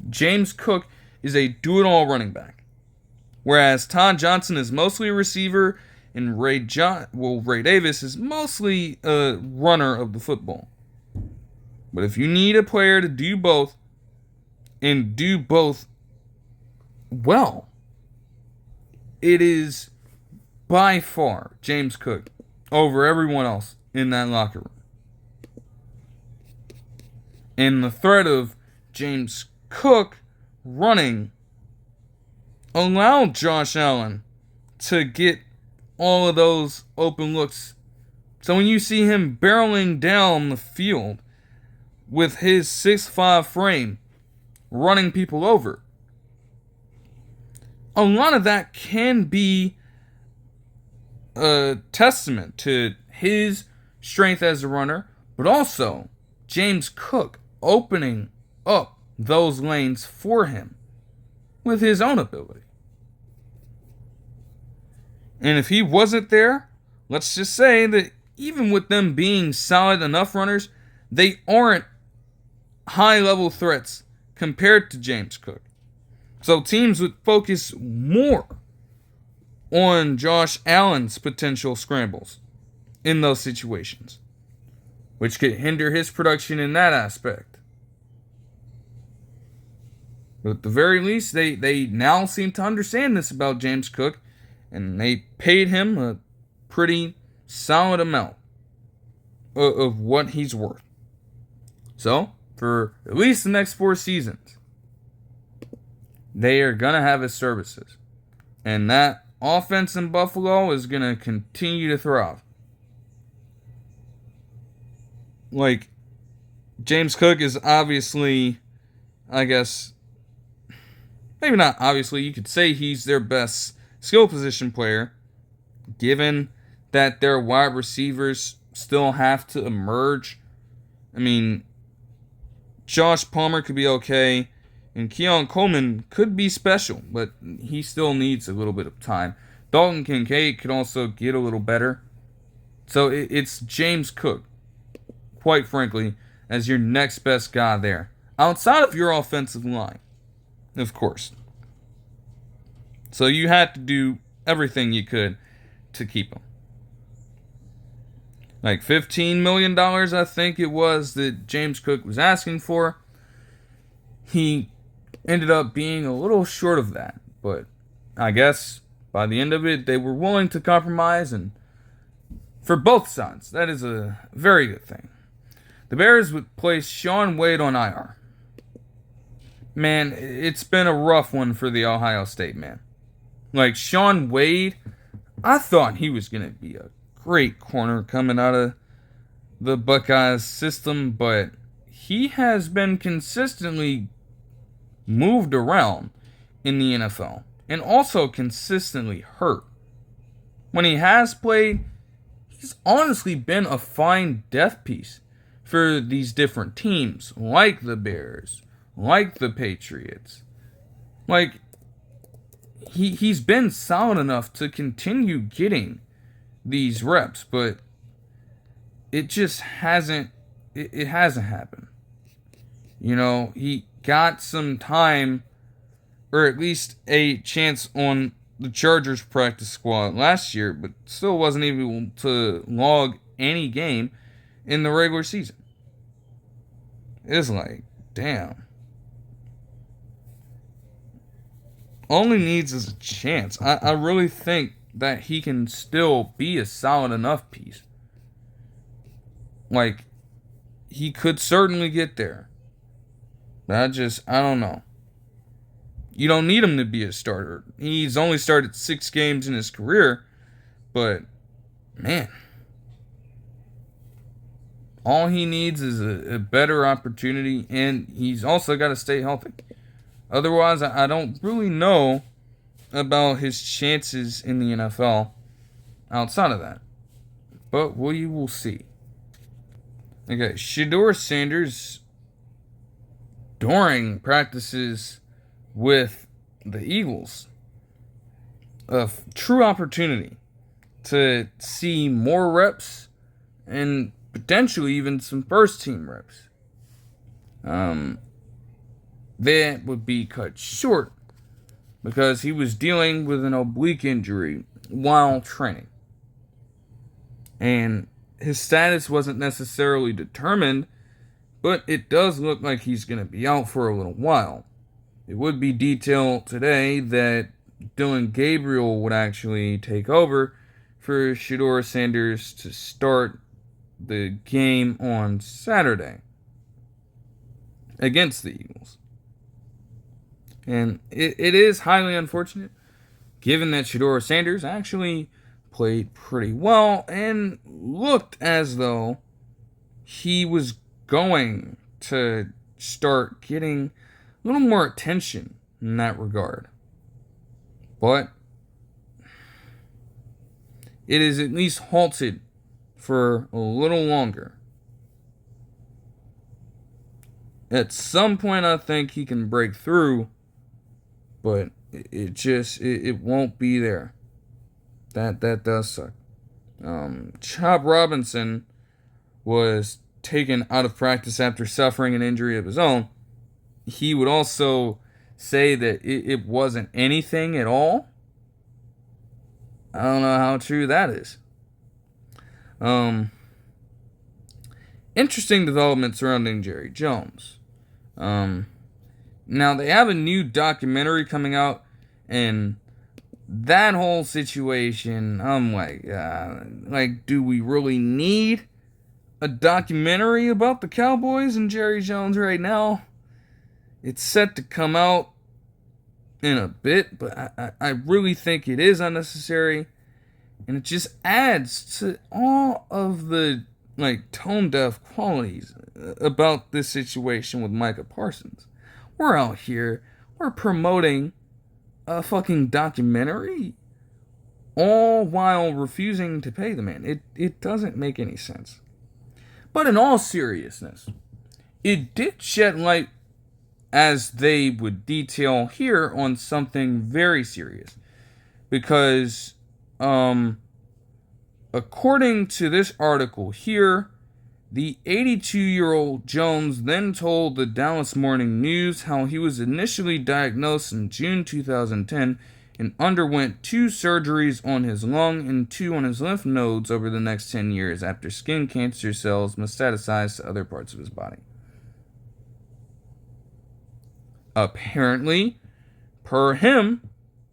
James Cook is a do-it-all running back, whereas Ty Johnson is mostly a receiver and Ray Davis is mostly a runner of the football. But if you need a player to do both and do both well, it is by far James Cook over everyone else in that locker room. And the threat of James Cook running allowed Josh Allen to get all of those open looks. So when you see him barreling down the field with his 6'5" frame, running people over, a lot of that can be a testament to his strength as a runner, but also James Cook opening up those lanes for him with his own ability. And if he wasn't there, let's just say that even with them being solid enough runners, they aren't high-level threats compared to James Cook. So teams would focus more on Josh Allen's potential scrambles in those situations, which could hinder his production in that aspect. But at the very least, they now seem to understand this about James Cook, and they paid him a pretty solid amount of what he's worth. So, for at least the next 4 seasons, they are going to have his services. And that offense in Buffalo is going to continue to thrive. Like, James Cook is obviously, I guess, maybe not obviously, you could say he's their best skill position player, given that their wide receivers still have to emerge. I mean, Josh Palmer could be okay, and Keon Coleman could be special, but he still needs a little bit of time. Dalton Kincaid could also get a little better. So it's James Cook, quite frankly, as your next best guy there, outside of your offensive line, of course. So you had to do everything you could to keep him. Like $15 million, I think it was, that James Cook was asking for. He ended up being a little short of that. But I guess by the end of it, they were willing to compromise. And for both sides, that is a very good thing. The Bears would place Shaun Wade on IR. Man, it's been a rough one for the Ohio State man. Like, Shaun Wade, I thought he was going to be a great corner coming out of the Buckeyes system, but he has been consistently moved around in the NFL and also consistently hurt. When he has played, he's honestly been a fine death piece for these different teams, like the Bears, like the Patriots. Like, he's been solid enough to continue getting these reps, but it just hasn't happened. You know, he got some time, or at least a chance on the Chargers practice squad last year, but still wasn't able to log any game in the regular season. It's like, damn. All he needs is a chance. I really think that he can still be a solid enough piece. Like, he could certainly get there. But I don't know. You don't need him to be a starter. He's only started 6 games in his career. But, man. All he needs is a better opportunity. And he's also got to stay healthy. Otherwise, I don't really know about his chances in the NFL outside of that. but we will see. Okay, Shedeur Sanders, during practices with the Eagles, a true opportunity to see more reps and potentially even some first team reps. That would be cut short because he was dealing with an oblique injury while training. And his status wasn't necessarily determined, but it does look like he's going to be out for a little while. It would be detailed today that Dylan Gabriel would actually take over for Shedeur Sanders to start the game on Saturday against the Eagles. And it is highly unfortunate, given that Shedeur Sanders actually played pretty well and looked as though he was going to start getting a little more attention in that regard. But it is at least halted for a little longer. At some point, I think he can break through, but it won't be there. That does suck. Chop Robinson was taken out of practice after suffering an injury of his own. He would also say that it wasn't anything at all. I don't know how true that is. Interesting development surrounding Jerry Jones. Now they have a new documentary coming out, and that whole situation, I'm like, do we really need a documentary about the Cowboys and Jerry Jones right now? It's set to come out in a bit, but I really think it is unnecessary, and it just adds to all of the tone-deaf qualities about this situation with Micah Parsons. We're out here, we're promoting a fucking documentary, all while refusing to pay the man. It doesn't make any sense. But in all seriousness, it did shed light, as they would detail here, on something very serious. Because, according to this article here, the 82-year-old Jones then told the Dallas Morning News how he was initially diagnosed in June 2010 and underwent 2 surgeries on his lung and 2 on his lymph nodes over the next 10 years after skin cancer cells metastasized to other parts of his body. Apparently, per him,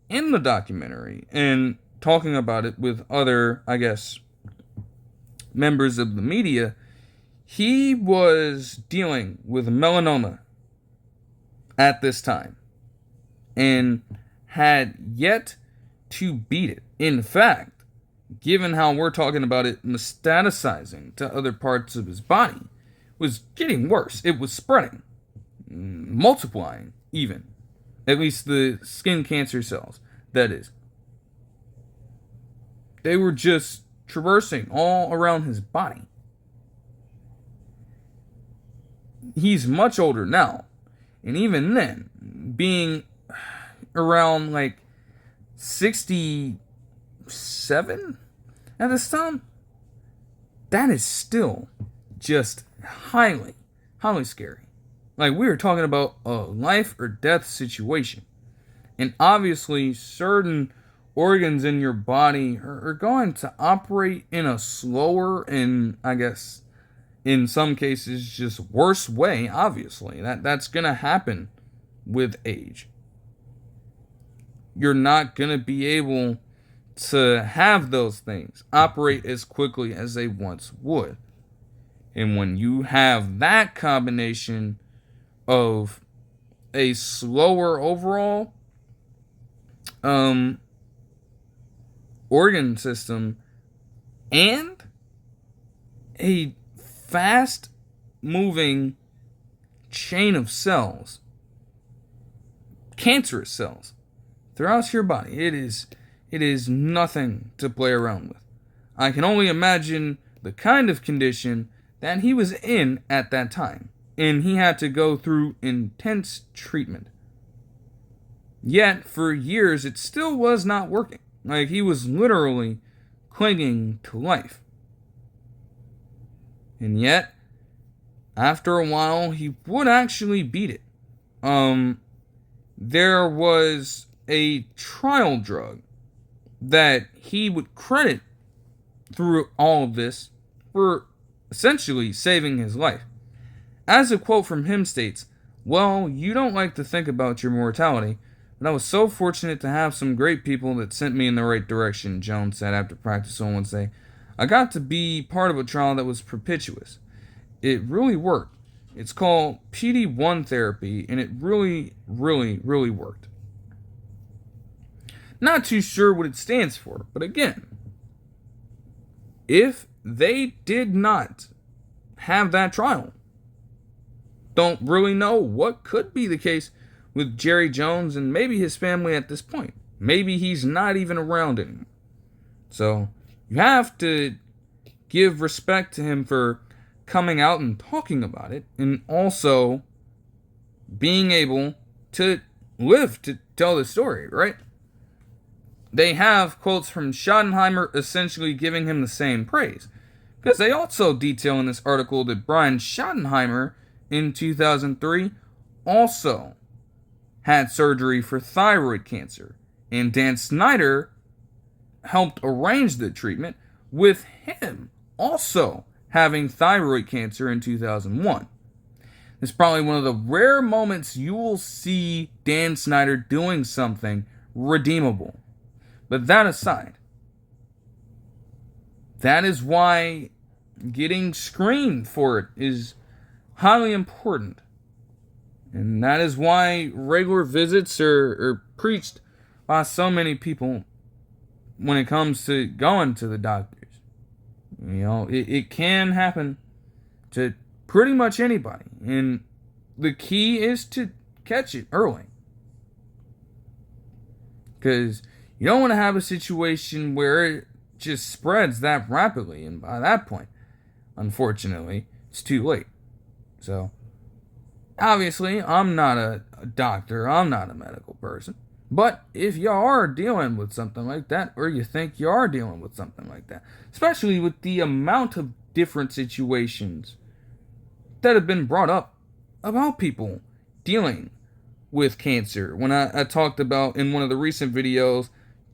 in the documentary, and talking about it with other, members of the media, he was dealing with melanoma at this time and had yet to beat it. In fact, given how we're talking about it metastasizing to other parts of his body, was getting worse. It was spreading, multiplying even. At least the skin cancer cells, that is. They were just traversing all around his body. He's much older now. And even then, being around 67 at this time, that is still just highly, highly scary. We are talking about a life or death situation. And obviously, certain organs in your body are going to operate in a slower and, in some cases, just worse way, obviously. That's going to happen with age. You're not going to be able to have those things operate as quickly as they once would. And when you have that combination of a slower overall organ system and a fast moving chain of cells, cancerous cells throughout your body, it is nothing to play around with. I can only imagine the kind of condition that he was in at that time, and he had to go through intense treatment. Yet, for years, it still was not working. Like, he was literally clinging to life. And yet, after a while, he would actually beat it. There was a trial drug that he would credit through all of this for essentially saving his life. As a quote from him states, "Well, you don't like to think about your mortality, but I was so fortunate to have some great people that sent me in the right direction," Jones said after practice on Wednesday. "I got to be part of a trial that was propitious. It really worked. It's called PD-1 therapy, and it really, really, really worked." Not too sure what it stands for, but again, if they did not have that trial, don't really know what could be the case with Jerry Jones and maybe his family at this point. Maybe he's not even around anymore. So you have to give respect to him for coming out and talking about it, and also being able to live to tell the story, right? They have quotes from Schottenheimer essentially giving him the same praise, because they also detail in this article that Brian Schottenheimer in 2003 also had surgery for thyroid cancer, and Dan Snyder helped arrange the treatment, with him also having thyroid cancer in 2001. It's probably one of the rare moments you will see Dan Snyder doing something redeemable. But that aside, that is why getting screened for it is highly important. And that is why regular visits are preached by so many people when it comes to going to the doctors. You know, it can happen to pretty much anybody. And the key is to catch it early. Because you don't want to have a situation where it just spreads that rapidly. And by that point, unfortunately, it's too late. So, obviously, I'm not a doctor. I'm not a medical person. But if you are dealing with something like that, or you think you are dealing with something like that, especially with the amount of different situations that have been brought up about people dealing with cancer. When I talked about in one of the recent videos,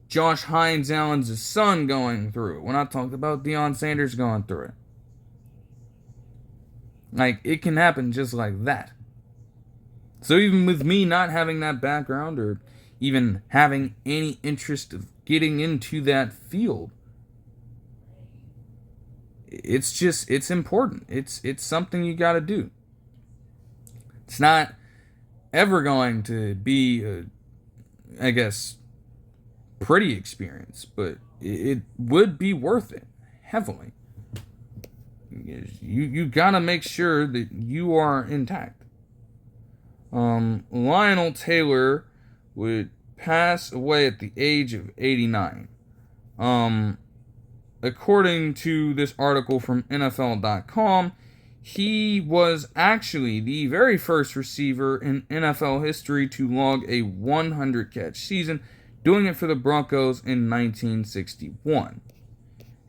Josh Hines Allen's son going through it. When I talked about Deion Sanders going through it. Like, it can happen just like that. So even with me not having that background, or even having any interest of getting into that field, it's important. It's something you gotta do. It's not ever going to be a, I guess, pretty experience, but it would be worth it heavily. You gotta make sure that you are intact. Lionel Taylor would pass away at the age of 89. According to this article from NFL.com, he was actually the very first receiver in NFL history to log a 100-catch season, doing it for the Broncos in 1961.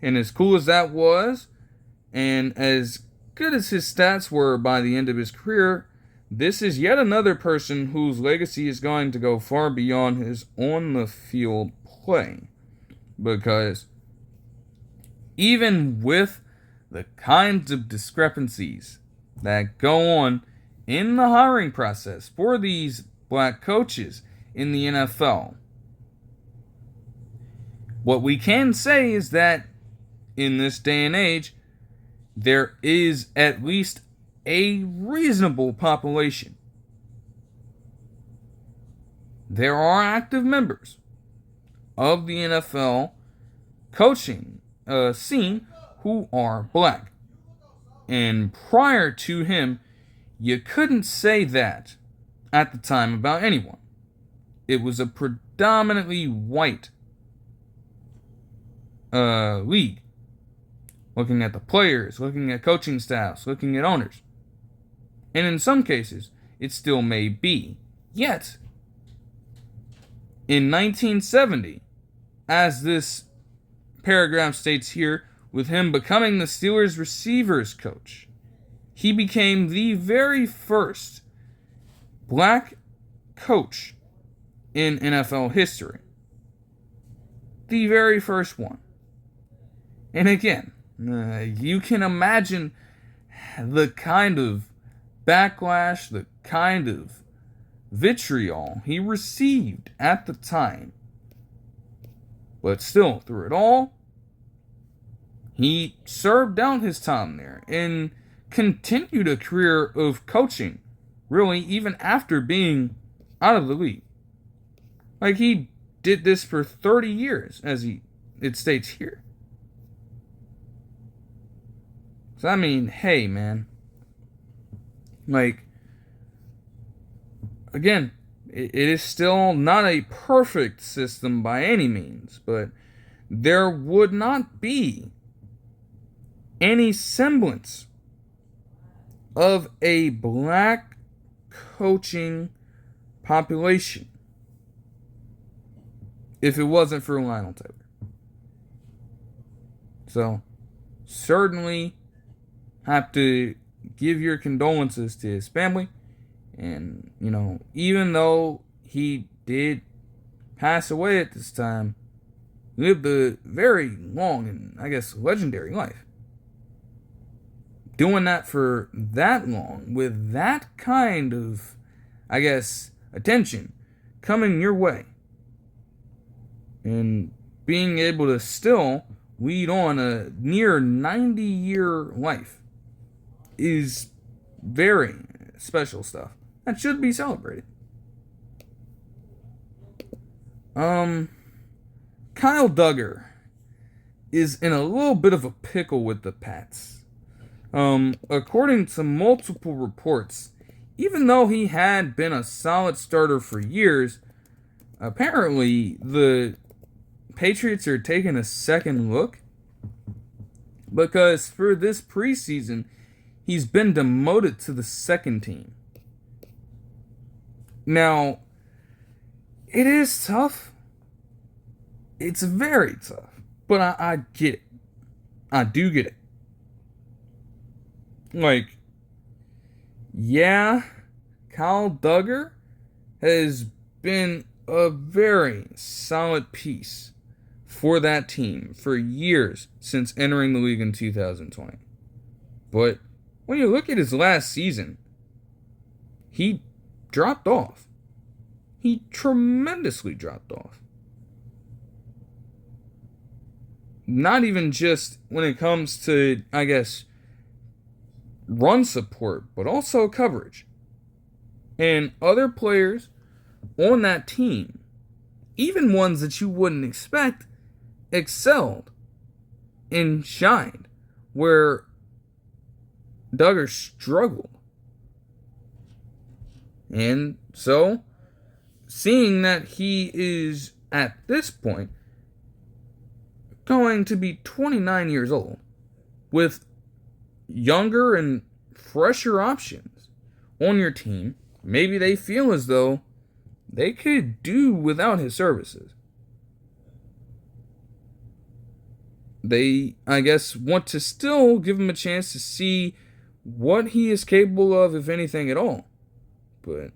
And as cool as that was, and as good as his stats were by the end of his career, this is yet another person whose legacy is going to go far beyond his on-the-field play. Because even with the kinds of discrepancies that go on in the hiring process for these black coaches in the NFL, what we can say is that in this day and age, there is at least a reasonable population. There are active members of the NFL coaching scene who are black. And prior to him, you couldn't say that at the time about anyone. It was a predominantly white league looking at the players, looking at coaching staffs, looking at owners. And in some cases, it still may be. Yet, in 1970, as this paragraph states here, with him becoming the Steelers' receivers coach, he became the very first black coach in NFL history. The very first one. And again, you can imagine the kind of backlash, the kind of vitriol he received at the time. But still, through it all, he served out his time there and continued a career of coaching, really, even after being out of the league. Like, he did this for 30 years, as it states here. So, I mean, hey, man. Like, again, it is still not a perfect system by any means, but there would not be any semblance of a black coaching population if it wasn't for Lionel Taylor. So, certainly have to give your condolences to his family. And, even though he did pass away at this time, he lived a very long and, I guess, legendary life. Doing that for that long, with that kind of, I guess, attention coming your way, and being able to still lead on a near 90-year life is very special stuff that should be celebrated. Kyle Duggar is in a little bit of a pickle with the Pats. According to multiple reports, even though he had been a solid starter for years, apparently the Patriots are taking a second look, because for this preseason, he's been demoted to the second team. Now, it is tough. It's very tough. But I get it. I do get it. Like, yeah, Kyle Duggar has been a very solid piece for that team for years since entering the league in 2020. But when you look at his last season, he dropped off. He tremendously dropped off. Not even just when it comes to, I guess, run support, but also coverage. And other players on that team, even ones that you wouldn't expect, excelled and shined, where Duggar struggled. And so, seeing that he is, at this point, going to be 29 years old, with younger and fresher options on your team, maybe they feel as though they could do without his services. They, I guess, want to still give him a chance to see what he is capable of, if anything at all. But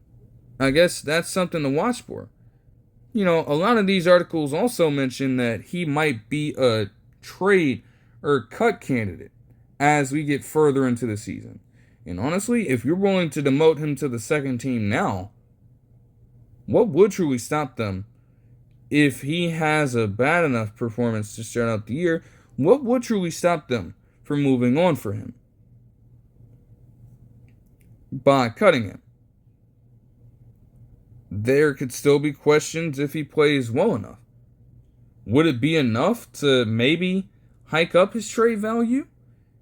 I guess that's something to watch for. A lot of these articles also mention that he might be a trade or cut candidate as we get further into the season. And honestly, if you're willing to demote him to the second team now, what would truly stop them if he has a bad enough performance to start out the year? What would truly stop them from moving on for him by cutting him? There could still be questions if he plays well enough. Would it be enough to maybe hike up his trade value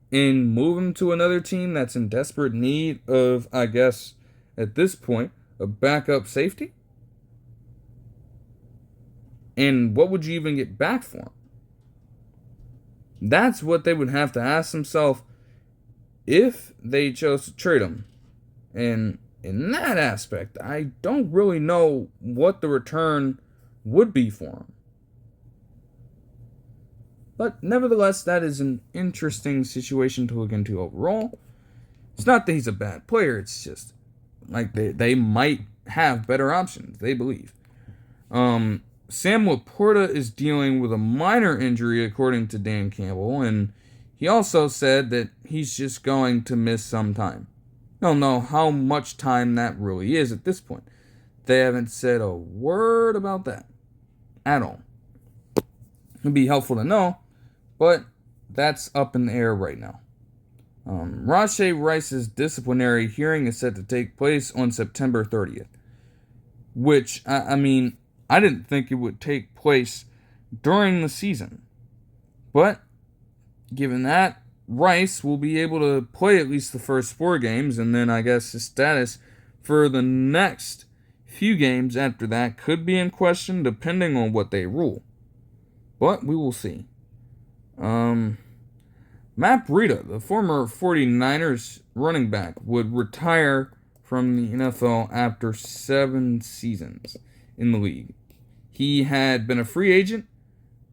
and move him to another team that's in desperate need of, I guess, at this point, a backup safety? And what would you even get back for him? That's what they would have to ask themselves if they chose to trade him. And in that aspect, I don't really know what the return would be for him. But nevertheless, that is an interesting situation to look into overall. It's not that he's a bad player, it's just like they might have better options, they believe. Sam LaPorta is dealing with a minor injury, according to Dan Campbell, and he also said that he's just going to miss some time. Don't know how much time that really is at this point. They haven't said a word about that at all. It'd be helpful to know, but that's up in the air right now. Rashee Rice's disciplinary hearing is set to take place on September 30th, which, I didn't think it would take place during the season. But, given that, Rice will be able to play at least the first 4 games, and then I guess his status for the next few games after that could be in question depending on what they rule. But we will see. Matt Breida, the former 49ers running back, would retire from the NFL after 7 seasons in the league. He had been a free agent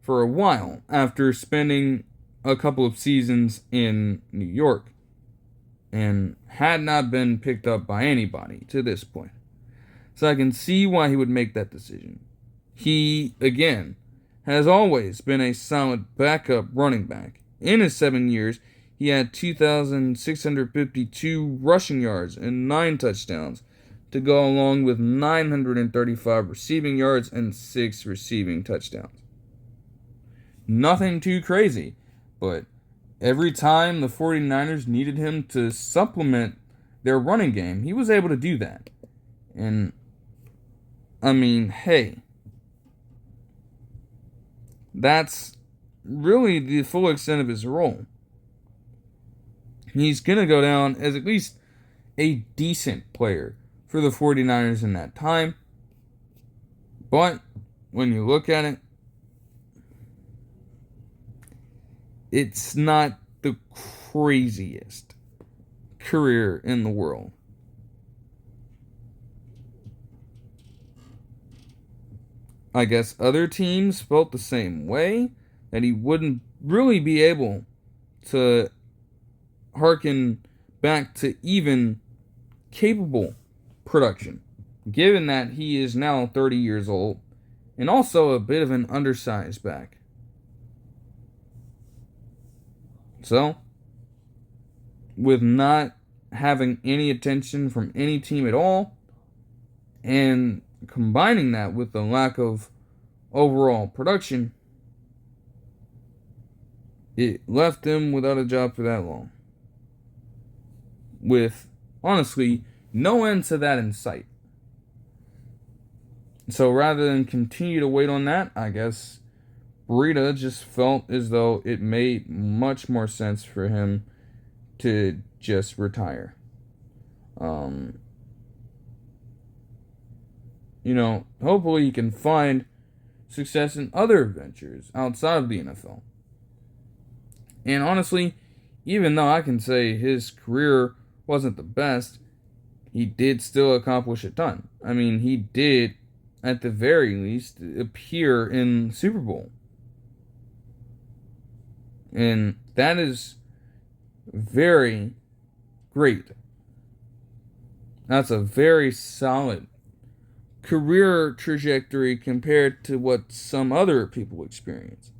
for a while after spending a couple of seasons in New York and had not been picked up by anybody to this point. So I can see why he would make that decision. He, again, has always been a solid backup running back. In his 7 years, he had 2,652 rushing yards and 9 touchdowns to go along with 935 receiving yards and 6 receiving touchdowns. Nothing too crazy, but every time the 49ers needed him to supplement their running game, he was able to do that. And, hey, that's really the full extent of his role. He's going to go down as at least a decent player for the 49ers in that time. But when you look at it, it's not the craziest career in the world. I guess other teams felt the same way, that he wouldn't really be able to harken back to even capable production, given that he is now 30 years old and also a bit of an undersized back. So, with not having any attention from any team at all, and combining that with the lack of overall production, it left him without a job for that long. With, honestly, no end to that in sight. So rather than continue to wait on that, I guess Breida just felt as though it made much more sense for him to just retire. Hopefully he can find success in other ventures outside of the NFL. And honestly, even though I can say his career wasn't the best, he did still accomplish a ton. He did, at the very least, appear in the Super Bowl. And that is very great. That's a very solid career trajectory compared to what some other people experience.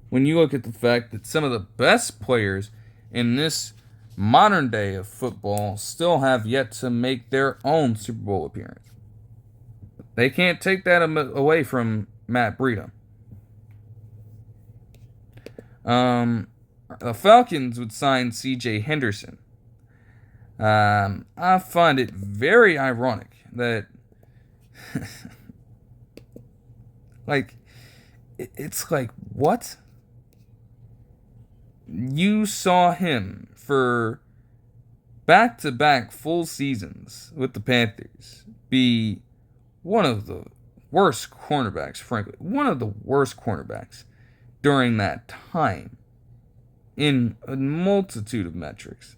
When you look at the fact that some of the best players in this modern day of football still have yet to make their own Super Bowl appearance. They can't take that away from Matt Breida. The Falcons would sign C.J. Henderson. I find it very ironic that it's like, what? You saw him for back-to-back full seasons with the Panthers be one of the worst cornerbacks, frankly. One of the worst cornerbacks during that time. in a multitude of metrics,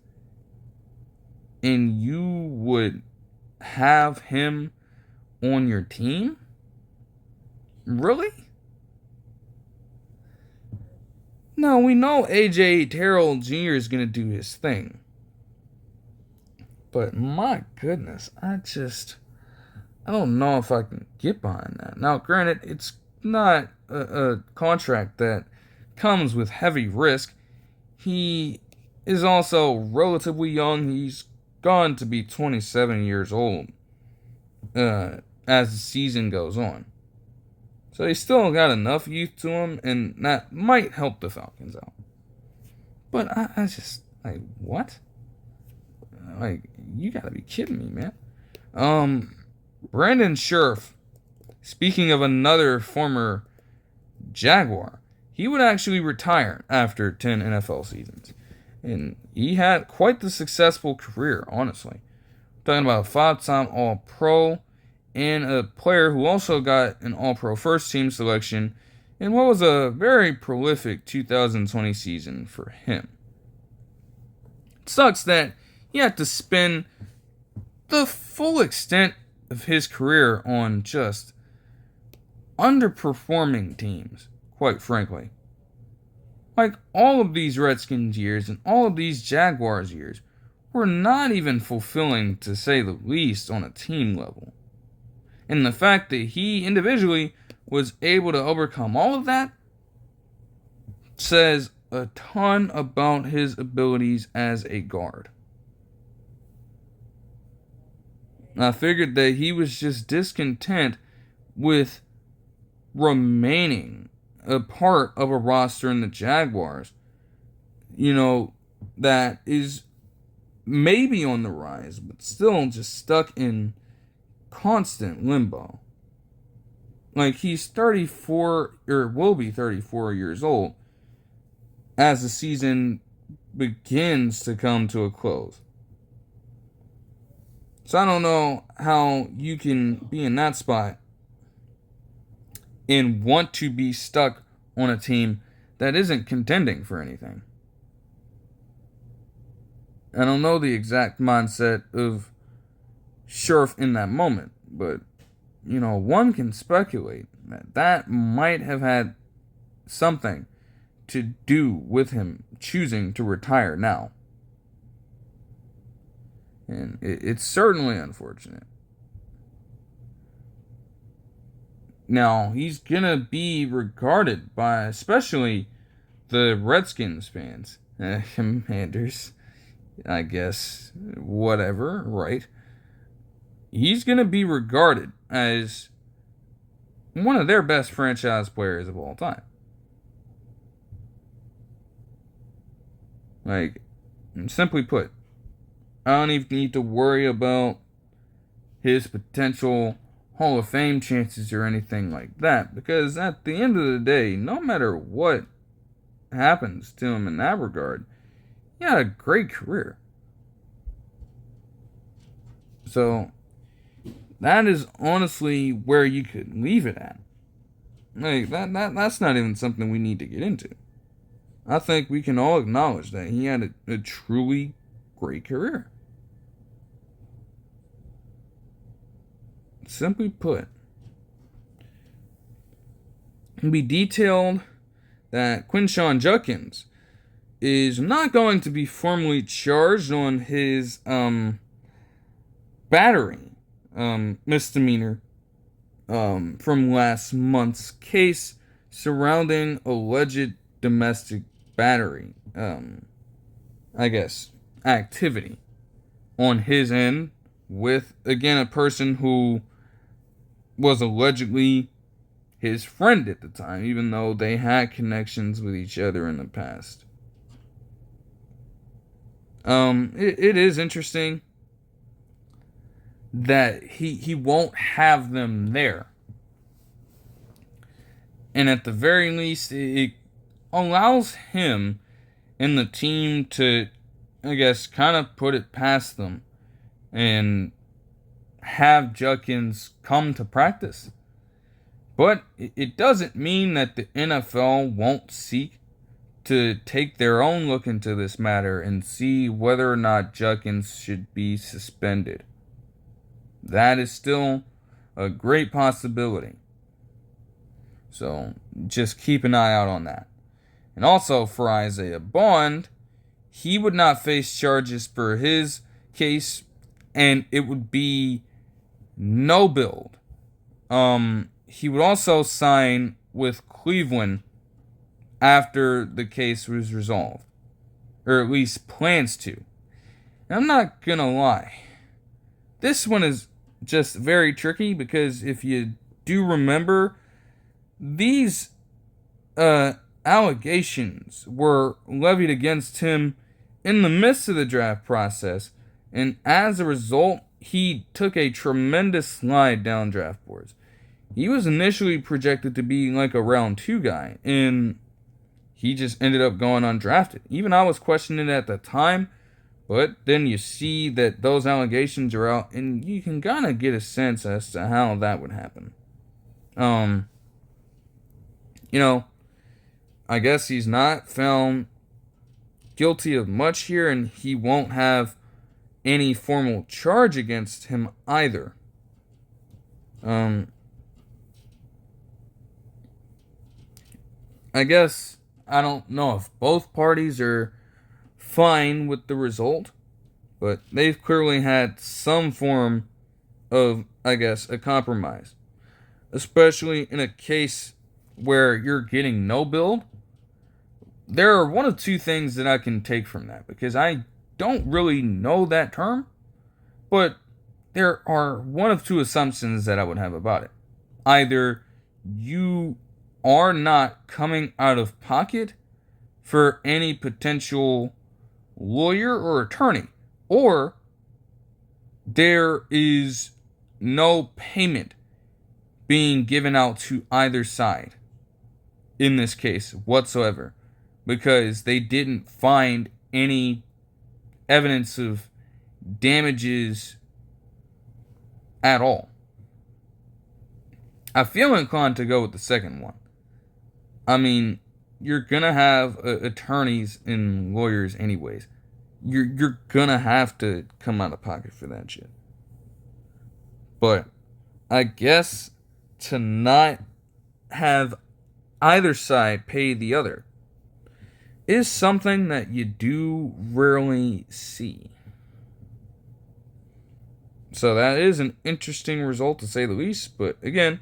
and you would have him on your team? Really? No, we know AJ Terrell Jr. is going to do his thing. But my goodness, I don't know if I can get behind that. Now, granted, it's not a contract that comes with heavy risk. He is also relatively young. He's gone to be 27 years old as the season goes on. So he's still got enough youth to him, and that might help the Falcons out. But I just, like, what? Like, you gotta be kidding me, man. Brandon Scherff, speaking of another former Jaguar, he would actually retire after 10 NFL seasons. And he had quite the successful career, honestly. Talking about a 5-time All-Pro and a player who also got an All-Pro first-team selection in what was a very prolific 2020 season for him. It sucks that he had to spend the full extent of his career on just underperforming teams, quite frankly. Like, all of these Redskins years and all of these Jaguars years were not even fulfilling, to say the least, on a team level. And the fact that he individually was able to overcome all of that says a ton about his abilities as a guard. I figured that he was just discontent with remaining a part of a roster in the Jaguars, that is maybe on the rise, but still just stuck in constant limbo. Like, he's 34, or will be 34 years old as the season begins to come to a close. So I don't know how you can be in that spot and want to be stuck on a team that isn't contending for anything. I don't know the exact mindset of Scherff in that moment, but, one can speculate that might have had something to do with him choosing to retire now. And it's certainly unfortunate. Now, he's going to be regarded by especially the Redskins fans. Commanders, I guess, whatever, right? He's going to be regarded as one of their best franchise players of all time. Like, simply put, I don't even need to worry about his potential Hall of Fame chances or anything like that, because at the end of the day, no matter what happens to him in that regard, he had a great career. So that is honestly where you could leave it at. Like, that's not even something we need to get into. I think we can all acknowledge that he had a truly great career. Simply put, it can be detailed that Quinshon Judkins is not going to be formally charged on his battery misdemeanor from last month's case surrounding alleged domestic battery, activity on his end with, again, a person who was allegedly his friend at the time, even though they had connections with each other in the past. It is interesting that he won't have them there. And at the very least, it allows him and the team to, kind of put it past them and have Judkins come to practice. But it doesn't mean that the NFL won't seek to take their own look into this matter and see whether or not Judkins should be suspended. That is still a great possibility. So just keep an eye out on that. And also for Isaiah Bond, he would not face charges for his case, and it would be no build. He would also sign with Cleveland after the case was resolved, or at least plans to. And I'm not gonna lie, this one is just very tricky because if you do remember, these allegations were levied against him in the midst of the draft process, and as a result, he took a tremendous slide down draft boards. He was initially projected to be like a round 2 guy, and he just ended up going undrafted. Even I was questioning it at the time, but then you see that those allegations are out, and you can kind of get a sense as to how that would happen. I guess he's not found guilty of much here, and he won't have any formal charge against him either. I guess I don't know if both parties are fine with the result, but they've clearly had some form of, I guess, a compromise. Especially in a case where you're getting no build. There are one of two things that I can take from that, because I don't really know that term, but there are one of two assumptions that I would have about it. Either you are not coming out of pocket for any potential lawyer or attorney, or there is no payment being given out to either side in this case whatsoever, because they didn't find any evidence of damages at all. I feel inclined to go with the second one. I mean, you're gonna have attorneys and lawyers anyways. You're gonna have to come out of pocket for that shit. But I guess to not have either side pay the other is something that you do rarely see. So that is an interesting result, to say the least. But again,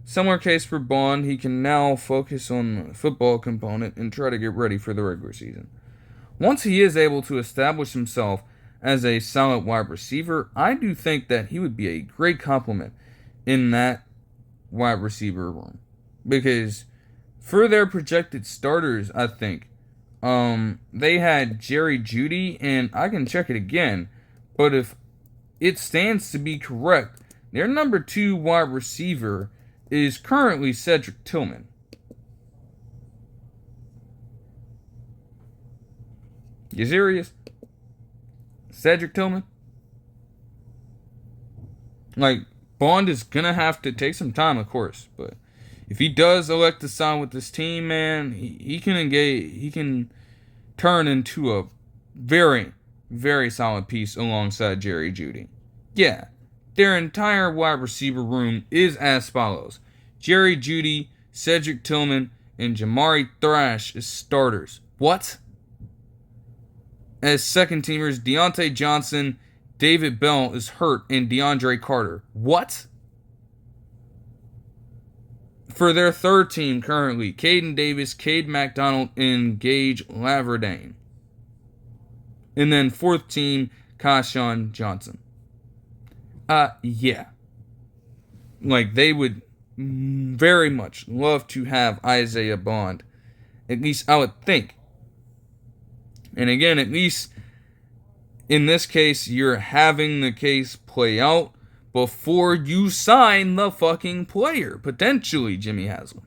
similar case for Bond. He can now focus on the football component and try to get ready for the regular season. Once he is able to establish himself as a solid wide receiver, I do think that he would be a great complement in that wide receiver room. Because for their projected starters, I think, they had Jerry Jeudy, and I can check it again, but if it stands to be correct, their number 2 wide receiver is currently Cedric Tillman. You serious? Cedric Tillman? Like, Bond is gonna have to take some time, of course, but if he does elect to sign with this team, man, he can engage. He can turn into a very, very solid piece alongside Jerry Jeudy. Yeah, their entire wide receiver room is as follows: Jerry Jeudy, Cedric Tillman, and Jamari Thrash as starters. What? As second teamers, Deontay Johnson, David Bell is hurt, and DeAndre Carter. What? For their third team currently, Caden Davis, Cade McDonald, and Gage Laverdane. And then fourth team, Quinshon Judkins. Yeah. Like, they would very much love to have Isaiah Bond. At least I would think. And again, at least in this case, you're having the case play out before you sign the fucking player, potentially Jimmy Haslam.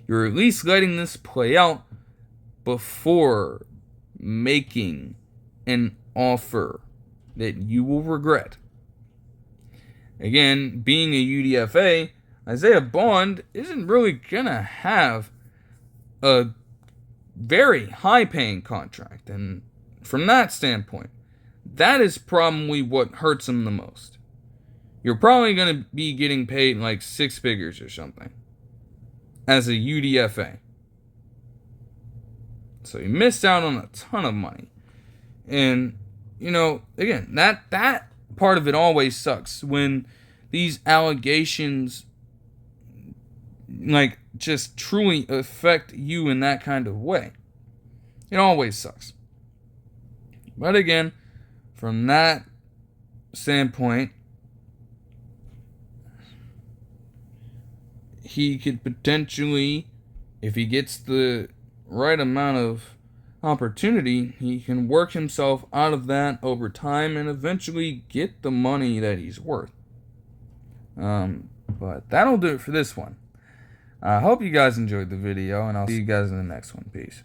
You're at least letting this play out before making an offer that you will regret. Again, being a UDFA, Isaiah Bond isn't really gonna have a very high-paying contract. And from that standpoint, that is probably what hurts him the most. You're probably going to be getting paid like 6 figures or something as a UDFA. So he missed out on a ton of money. And, again, that part of it always sucks when these allegations just truly affect you in that kind of way. It always sucks. But again, from that standpoint, he could potentially, if he gets the right amount of opportunity, he can work himself out of that over time and eventually get the money that he's worth. But that'll do it for this one. I hope you guys enjoyed the video, and I'll see you guys in the next one. Peace.